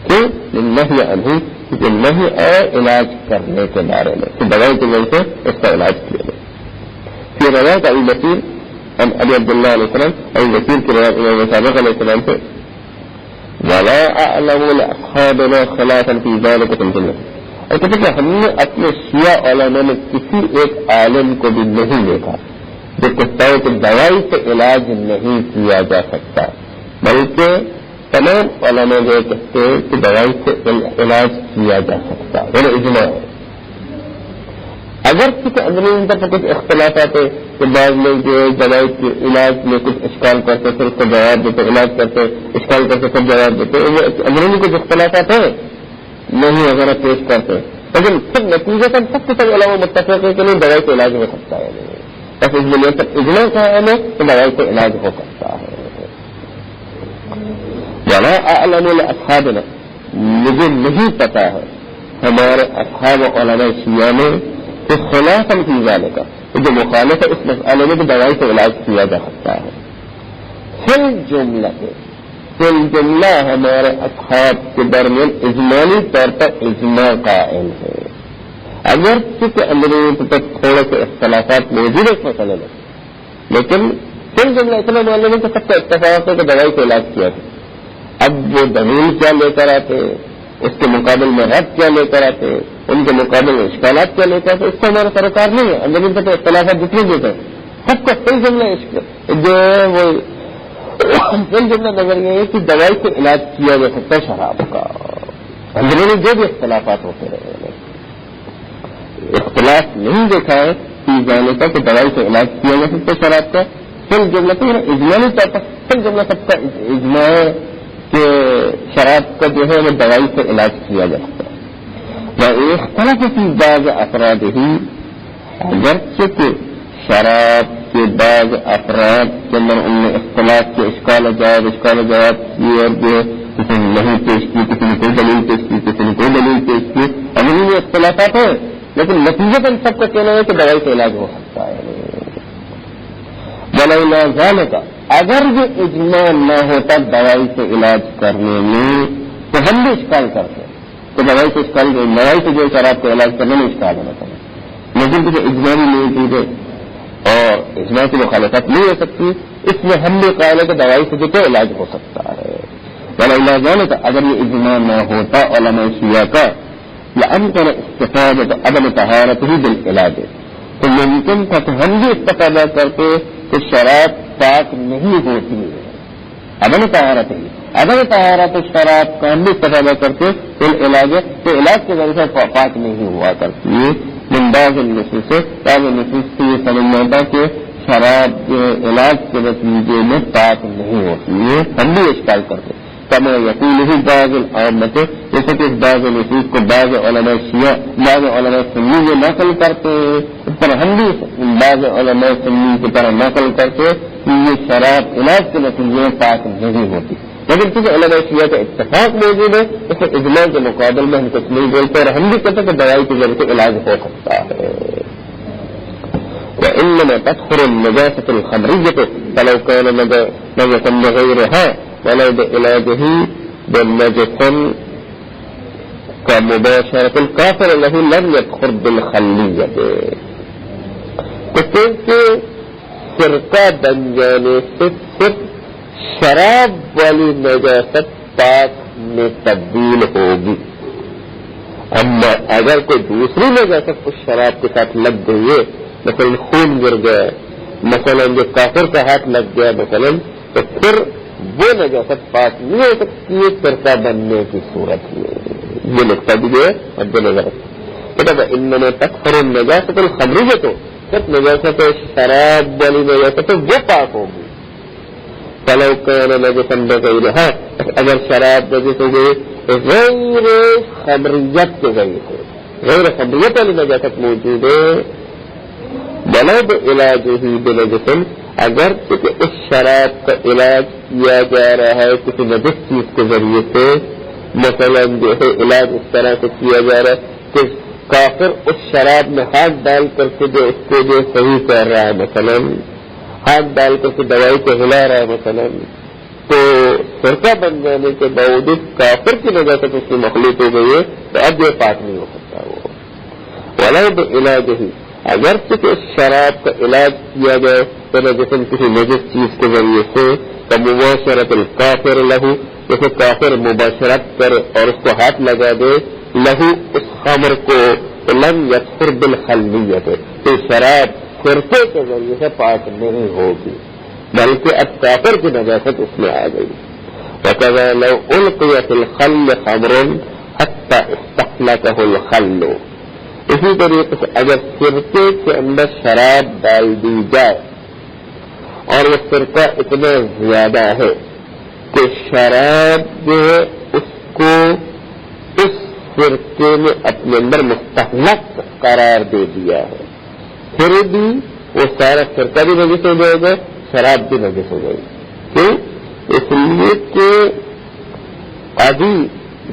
[SPEAKER 1] کیوں نہیں عنہ کیونکہ نہیں ہے علاج کرنے کے بارے میں کہ دوائی کے ذریعے سے اس کا علاج کیا جائے۔ پھر روایت ابی بصیر ابی عبداللہ علیہ السلام، ابی بصیر کی روایت امام صادق علیہ السلام سے ولا اعلم لاصحابنا خلافا في ذلك في الجنة، اور کہتے کہ ہم نے اپنے شیعہ علماء میں کسی ایک عالم کو بھی نہیں دیکھا جو کہتا ہے کہ دوائی سے علاج نہیں کیا جا سکتا، بلکہ تمام علماء جو کہتے ہیں کہ دوائی سے علاج کیا جا سکتا ہے، یعنی اجماع ہے۔ اگر کسی اندرونی ان پر کچھ اختلافات ہے کہ بعض لوگ جو دوائی کے علاج میں کچھ اشکال کرتے پھر اس کو جواب دیتے، علاج کرتے اشکال کرتے پھر جواب دیتے، وہ اندرونی کچھ اختلافات ہیں نہیں وغیرہ پیش کرتے، لیکن سب نتیجہ تک سب کے سب علماء متفق ہے کہ نہیں دوائی سے علاج ہو سکتا ہے، بس اس لیے سب اجماع کا ہے کہ دوائی سے علاج ہو سکتا ہے۔ ولا اعلم لاصحابنا، مجھے نہیں پتا ہے ہمارے اصحاب علماء شیعہ میں کہ خلافا فی ذلک جو مخالف ہے اس مسئلے میں کہ دوائی سے علاج کیا جا سکتا ہے، فی الجملہ ہمارے اصحاب کے درمیان اجمالی طور پر اجماع قائم ہے، اگر چونکہ اندرونی تک تھوڑے سے اختلافات موجود ہے اس مسئلے میں، لیکن فی الجملہ اتنا معلوم ہے کہ سب کا اتفاق ہے کہ دوائی سے علاج کیا تھا۔ اب وہ دلیل کیا لے کر آتے، اس کے مقابل میں رد کیا لے کر آتے، ان کے مقابل میں اشکالات کیا لے کر آتے، اس سے ہمارا سروکار نہیں ہے، اندرونی تک اختلافات جتنے دیتے ہیں سب کا فی الجملہ جو ہے وہ جملہ نظر یہ ہے کہ دوائی سے علاج کیا جا سکتا ہے شراب کا، اندرونی جو بھی اختلافات ہوتے رہے اختلاف نہیں دیکھا ہے کہ جانے کا کہ دوائی سے علاج کیا جا سکتا ہے شراب کا، پھر جملہ تو اجمالی طور پر پھر جملہ سب کا اجماع ہے کہ شراب کا جو ہے وہ دوائی سے علاج کیا جا سکتا ہے۔ اختلاف کی بعض افراد ہی اگرچہ کہ شراب کے بعض افراد کے اندر ان نے اختلاف کے اشکال و جواب کیے اور جو کسی نے نہیں پیش کی، کسی نے کوئی دلیل پیش کی، کسی نے کوئی دلیل پیش کی، ابھی میں اختلافات ہیں لیکن نتیجہ ان سب کا کہنا ہے کہ دوائی سے علاج ہو سکتا ہے۔ ولولا ذالک، اگر یہ اجماع نہ ہوتا دوائی سے علاج کرنے میں تو ہم بھی اشکال کرتے تو دوائی سے جو شراب کا علاج کرنے میں اشکال ہونا چاہیے، لیکن کسی اجماع نہیں موجود ہے اور اجماع کی مخالفت نہیں ہو سکتی. اس میں ہم بھی قائل ہے کہ دوائی سے جو علاج ہو سکتا ہے. ولا جانے کا اگر یہ اجماع نہ ہوتا علماء شیعہ کا لأمكن استفادة عدم طهارته بالعلاج تو ممکن تھا کہ ہم بھی استفادہ کرتے کہ شراب پاک نہیں ہوتی ہے. عدم طہارت شراب کا ہم بھی استفادہ کرتے بالعلاج تو علاج کے ذریعے سے پاک نہیں ہوا کرتی ہے. من بعض النصوص سے بعض نصوص سے یہ سمجھ میں آتا کہ شراب کے علاج کے نتیجے میں پاک نہیں ہوتی ہے. ہم بھی اشکال کرتے کما یقین ہی بعض العامت جیسے کہ بعض نصوص کو بعض علماء شیعہ بعض علماء سنی یہ نقل کرتے اس پر ہم بھی بعض علماء سنی کی طرح نقل کرتے کہ یہ شراب علاج کے نتیجے میں پاک نہیں ہوتی. لیکن چونکہ علماء شیعہ کا اتفاق موجود ہے اس میں اجماع کے مقابل میں ہم کچھ نہیں بولتے اور ہم بھی کہتے کہ دوائی کے ذریعے سے علاج ہو سکتا ہے. وإنما تدخل النجاسة الخمرية فلو كان نجسا بغيرها ولو بعلاجه بالنجس كمباشرة الكافر له لم يدخل بالخلية. تو کیونکہ فرقہ بن جانے سے صرف شراب والی نجاست پاک میں تبدیل ہوگی. اما اگر کوئی دوسری نجاست اس شراب کے ساتھ لگ گئی ہے مثلا خون گر گیا مثلا جو کافر کا ہاتھ لگ گیا مثلا تو پھر وہ نجاست پاک نہیں ہو سکتی ہے فرقہ بننے کی صورت میں. یہ نقطہ بھی جو ہے مد نظر رکھتے ان میں تکفر النجاست الخمریت ہو صرف نجاست شراب والی نجاست وہ پاک ہوگی. فلو کان نجسا بغیرہا اگر شراب نجس ہو گئی غیر خمریت کے ذریعے سے غیر خمریت والی نجاست موجود ہے ولو بعلاجہ بنجس اگر چونکہ اس شراب کا علاج کیا جا رہا ہے کسی نجس چیز کے ذریعے سے مثلا جو ہے علاج اس طرح سے کیا جا رہا ہے کہ کافر اس شراب میں ہاتھ ڈال کر کے جو اس کو جو صحیح کر رہا ہے مثلا ہاتھ ڈال کر کے دوائی کو ہلا رہا ہے مثلا تو فرقہ بن جانے کے باوجود کافر کی نجاست اس کی مخلوط ہو گئی ہے تو اب یہ پاک نہیں ہو سکتا. وہ ولو بعلاجہ اگر چونکہ اس شراب کا علاج کیا جائے تو جیسے کسی نجس چیز کے ذریعے سے مباشرت الکافر لہو جیسے کافر مباشرت کرے اور اس کو ہاتھ لگا دے لہو اس خمر کو لم یکفر بالخلیت تو شراب فرقے کے ذریعے سے پاک نہیں ہوگی بلکہ اب کافر کی نجاست اس میں آ گئی. وکذا لو القی فی الخل خمر حتی استحلکہ الخل اسی طریقے سے اگر فرقے کے اندر شراب ڈال دی جائے اور وہ فرقہ اتنا زیادہ ہے کہ شراب جو ہے اس کو اس فرقے میں اپنے اندر مستحلق قرار دے دیا ہے پھر بھی وہ سارا فرقہ بھی نجس ہو جائے گا شراب بھی نجس ہو جائے گی. کیوں؟ اس لیے کہ ابھی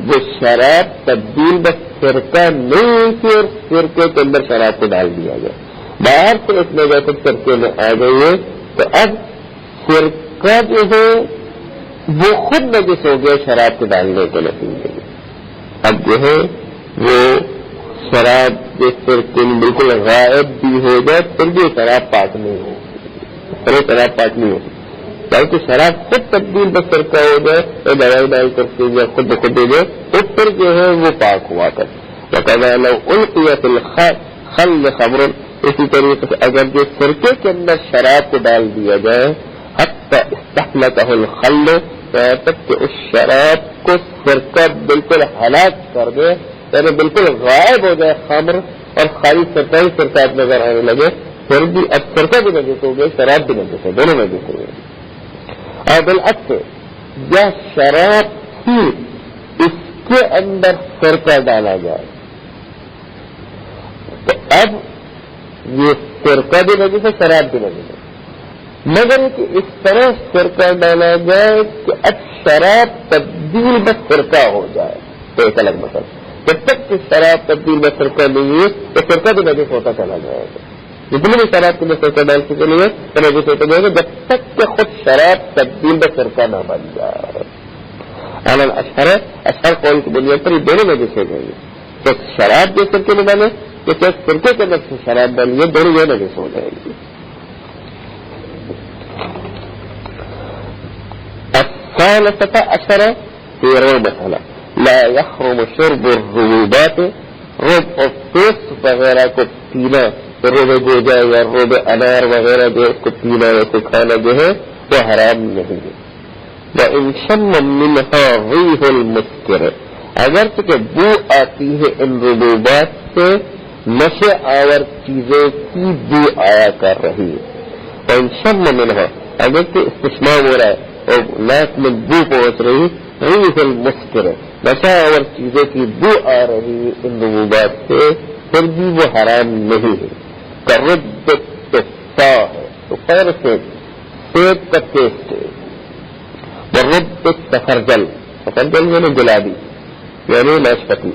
[SPEAKER 1] وہ شراب تبدیل بس فرقہ نہیں ہوئی تھی اور فرقے کے اندر شراب کو ڈال دیا گیا باہر سے اس نجاست فرقے میں آ گئی ہے تو اب فرقہ جو ہے وہ خود نجس ہو گیا شراب کو ڈالنے کے نتیجے میں. اب جو ہے وہ شراب کے فرقے میں بالکل غائب بھی ہو جائے پھر بھی شراب پاک نہیں ہوگی شراب پاک نہیں ہوگی بلکہ شراب خود تبدیل بس فرقہ ہو جائے اور دوائی ڈال کر کے یا خود بخود ہو جائے تو پھر جو ہے وہ پاک ہوا کر. وکذا لو القی فی الخل خمر اسی طریقے سے اگر جو فرقے کے اندر شراب کو ڈال دیا جائے حتی استحلکہ الخل تک کہ اس شراب کو فرقہ بالکل ہلاک کر دے یعنی بالکل غائب ہو جائے خمر اور خالی سطحی فرقات نظر آنے لگے پھر بھی اب فرقہ بھی نجس ہو گئے شراب بھی نجس ہے دونوں نجس ہو گئے. اور بالعکس یا شراب تھی اس کے اندر فرقہ ڈالا جائے تو اب یہ فرقہ بھی نجس ہے شراب بھی نجس ہے مگر کہ اس طرح فرقہ ڈالا جائے کہ اب شراب تبدیل میں فرقہ ہو جائے تو ایک الگ مسئلہ. جب تک کہ شراب تبدیل میں فرقہ نہیں ہے تو فرقہ بھی نجس ہوتا چلا جائے گا جتنے بھی شراب کے اندر فرقہ ڈال چکے لیے تو نجس ہوتا جائے گا جب تک کہ خود شراب تبدیل میں فرقہ نہ بن جائے. اشہر قول کی بنیاد پر یہ دونوں نجس ہو جائیں گے تو شراب جو فرقے میں ڈالے تو فرقے کے اندر شراب ڈالیے دونوں یہ نجس ہو جائے گی. الثالثة عشرة تیرواں مسئلہ لا يحرم شرب الربوبات رب اور پیسٹ وغیرہ کو پینا روب گوجا یا روب انار وغیرہ جو اس کو پینا یا کو کھانا جو ہے وہ حرام نہیں ہے. وَإِن شَمَّ مِنْهَا رِيحُ الْمُسْكِرِ اگرچہ کہ بو آتی ہے ان ربوبات سے نشے آور چیزوں کی بو آیا کر رہی ہے. وَإِن شَمَّ مِنْهَا اگرچہ استشمام ہو رہا ہے اور ناک میں بو پہنچ رہی رِيحُ الْمُسْكِرِ نشے آور چیزوں کی بو آ رہی ہے ان ربوبات سے پھر بھی وہ حرام نہیں ہے. کرب التفاح ہے تو خیر سے سیب کا ٹیسٹ ہے. ورب السفرجل سفرجل یعنی گلابی یعنی ناشپتی.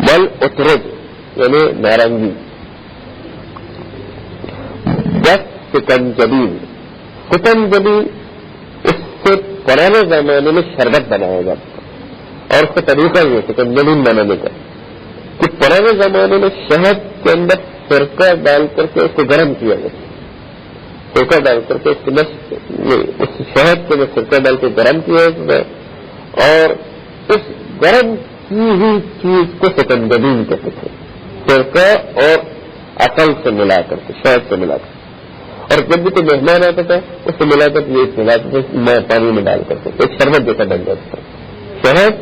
[SPEAKER 1] بل اترج یعنی نارنگی. بس سکنجبین سکنجبین اس سے پرانے زمانے میں شربت بنایا جاتا اور اس کا طریقہ یہ سکنجبین بنانے کا کہ پرانے زمانے میں شہد کے اندر سرکہ ڈال کر کے اس کو گرم کیا جاتا. سرکہ ڈال کر کے اس شہد کے اندر سرکہ ڈال کے گرم کیا جاتا اور اس گرم کی ہوئی چیز کو سکنجبین کہتے تھے. سرکہ اور عسل سے ملا کر کے شہد سے ملا کر اور جب بھی کوئی مہمان آتا تھا اس سے ملا کر یہ ملاتے تھے پانی میں ڈال کر کے ایک شربت جیسا بن جاتا تھا. شہد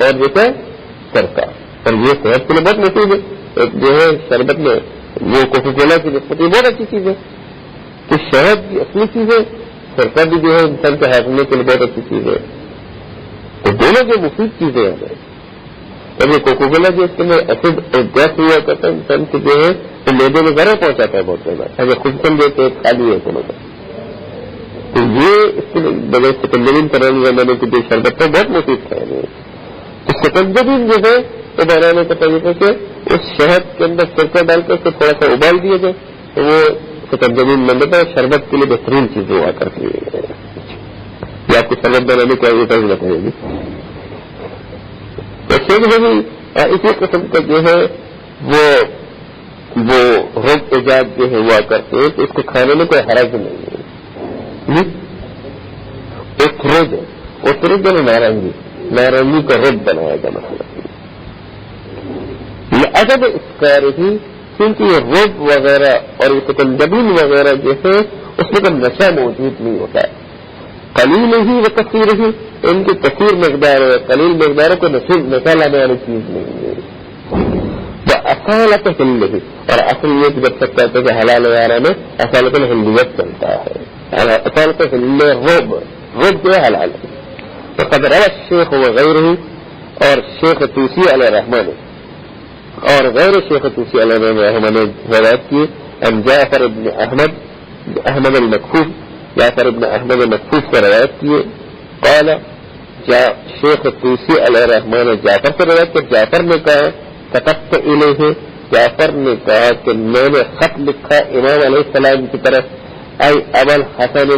[SPEAKER 1] اور جیسا سرکہ اور یہ صحت کے لیے بہت مفید ہے. ایک جو ہے شربت میں وہ کوکا کولا کی نسبت بہت اچھی چیز ہے کہ شہد کی اصلی چیز ہے. سرکہ بھی جو ہے انسان کے ہاضمے کے لیے بہت اچھی چیز ہے. تو دونوں جو مفید چیزیں ہیں اور یہ کوکا کولا جو اس کے میں ایسڈ اور گیس ہوا کرتا ہے انسان کے جو ہے تو میدے میں ضرور پہنچاتا ہے بہت زیادہ اگر خود سمجھے خالی ہے دونوں کا. تو یہ اس کے بغیر سکنجبین کرانے زمانے کی جو شربت ہے بہت مفید ہے. تو سکنجبین جو ہے تو بنانے کے طریقے سے اس شہد کے اندر سرکہ ڈال کر اس کو تھوڑا سا ابال دیا جائے تو وہ سکنجبین بن جاتا ہے. شربت کے لیے بہترین چیز ہوا کرتی ہے. یہ آپ کو شربت بنانے کا یہ طرح بتائیے گی. اسی قسم کا جو ہے وہ رب ایجاد جو ہے ہوا کرتے ہیں تو اس کو کھانے میں کوئی حرج نہیں ہے. اترج نارنگی نارنگی کا رب بنایا گیا مسئلہ یہ ادب اسکار ہی کیونکہ یہ رب وغیرہ اور یہ سکنجبین وغیرہ جو ہے اس میں کوئی نشہ موجود نہیں ہوتا ہے. قلیل ہی و کثیر ہی ان کی کثیر مقدار ہے قلیل مقدار کو نشہ لانے والی چیز نہیں ہے. تو اصالت ہل ہی اور اصل یہ کہ جب تک کہتے ہیں کہ حلال وغیرہ میں اصالت الہلیت چلتا ہے. اصالت ہل رب جو ہے حلال ہے. تو قد روى الشیخ وغیرہ اور شیخ طوسی علیہ الرحمن اور غیر شیخ طوسی علیہ الرحمن نے روایت کی ان جعفر ابن احمد المکفوف جعفر ابن احمد المکفوف سے روایت کیے. قال شیخ طوسی علیہ الرحمن نے جعفر سے روایت کی. جعفر نے کہا كتبت الیہ جعفر نے کہا کہ میں نے خط لکھا امام علیہ السلام کی طرف ای ابا الحسن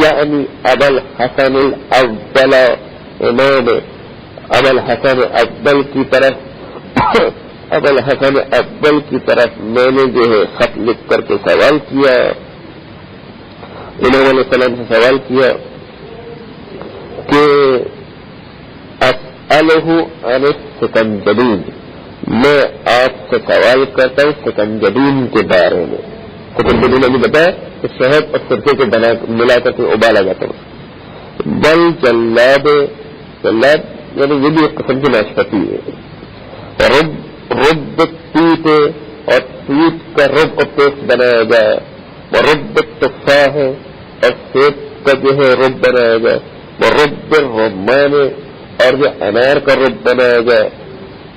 [SPEAKER 1] یعنی ابا الحسن الاول امام ابا الحسن اول کی طرف ابا الحسن اول کی طرف میں نے جو ہے خط لکھ کر کے سوال کیا امام علیہ السلام سے سوال کیا کہ اسألہ عن السکنجبین میں آپ سے سوال کرتا ہوں سکنجبین کے بارے میں. سکنجبین نے بتایا کہ شہد اور سرکے کو ملا کر کے ابالا جاتا ہے. بل جلاب یعنی یہ بھی ایک قسم کی ناشپتی ہے. رب پیٹ اور پیٹ کا رب اور پیسٹ بنایا جائے اور رب تفاح ہے اور سیب کا جو ہے رب بنایا جائے اور رب الرمان اور جو انار کا رب بنایا جائے.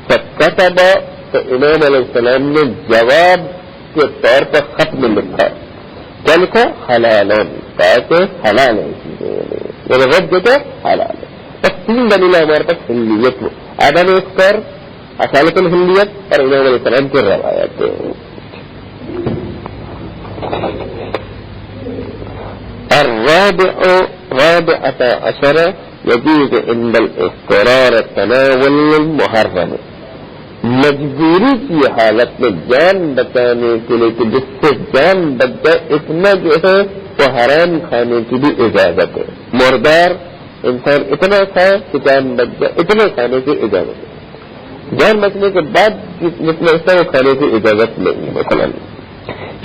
[SPEAKER 1] فکتب تو امام علیہ السلام نے جواب کے طور پر خط میں لکھا. کیا لکھا؟ حلالن کہا کہ حلال ہے رب جو کہ حلال ہے. بس تین دلیل ہمارے پاس ہلیت میں عدم اسکار اصالت الہلیت اور امام علیہ السلام کی روایت. الرابعة عشرة يجوز عند الاضطرار تناول المحرم مجبوری کی حالت میں جان بچانے کے لیے کہ جس سے جان بچ جائے اتنا جو ہے وہ حرام کھانے کی بھی اجازت ہے. مردار انسان اتنا کھائے کہ جان بچ جائے، اتنا کھانے کی اجازت ہے، جان بچنے کے بعد جتنا اس طرح کھانے کی اجازت نہیں ہے۔ مثلا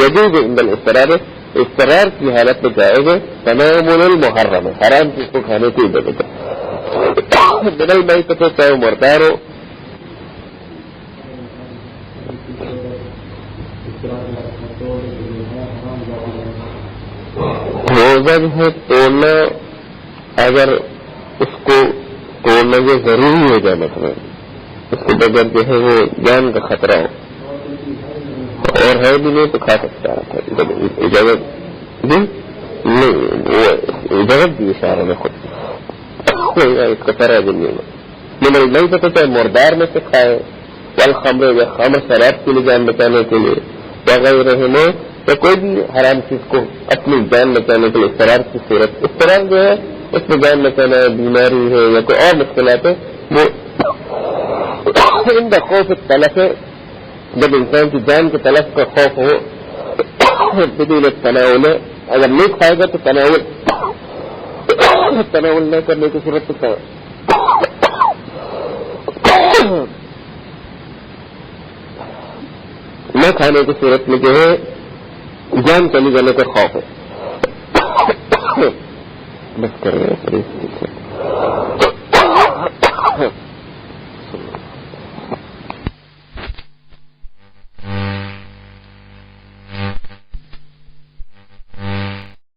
[SPEAKER 1] یجوز عند الاضطرار، اضطرار کی حالت میں جائے گا تناول المحرم، حرام چیز کو کھانے کی اجازت ہے، بدل بھائی تو چاہے وہ مردار ہو، روزہ جو ہے توڑنا، اگر اس کو توڑنا جو ضروری ہو جائے، مثلا اس کے بغیر جو ہے وہ جان کا خطرہ ہو اور ہے بھی نہیں تو کھا سکتا ہے، اجازت دی نہیں، وہ اجازت دی اشارہ میں خود اس کا طرح دنیا میں نہیں پتا چاہے مردار میں سے کھائے، والخمر یا خمر شراب کے لیے جان بچانے کے لیے، وغیرہ میں تو کوئی بھی حرام چیز کو اپنی جان بچانے کے لیے اضطرار کی صورت، اضطرار جو ہے اس میں جان بچانا ہے، بیماری ہے یا کوئی اور مشکلات ہے، وہ ان خوف تلف ہے، جب انسان کی جان کے تلف کا خوف ہو بدون تناول، اگر نہیں کھائے گا تو تناول نہ کرنے کی صورت تو نہ کھانے کی صورت میں جو ہے جان چلی جانے کا خوف ہے۔ بس کر رہے ہیں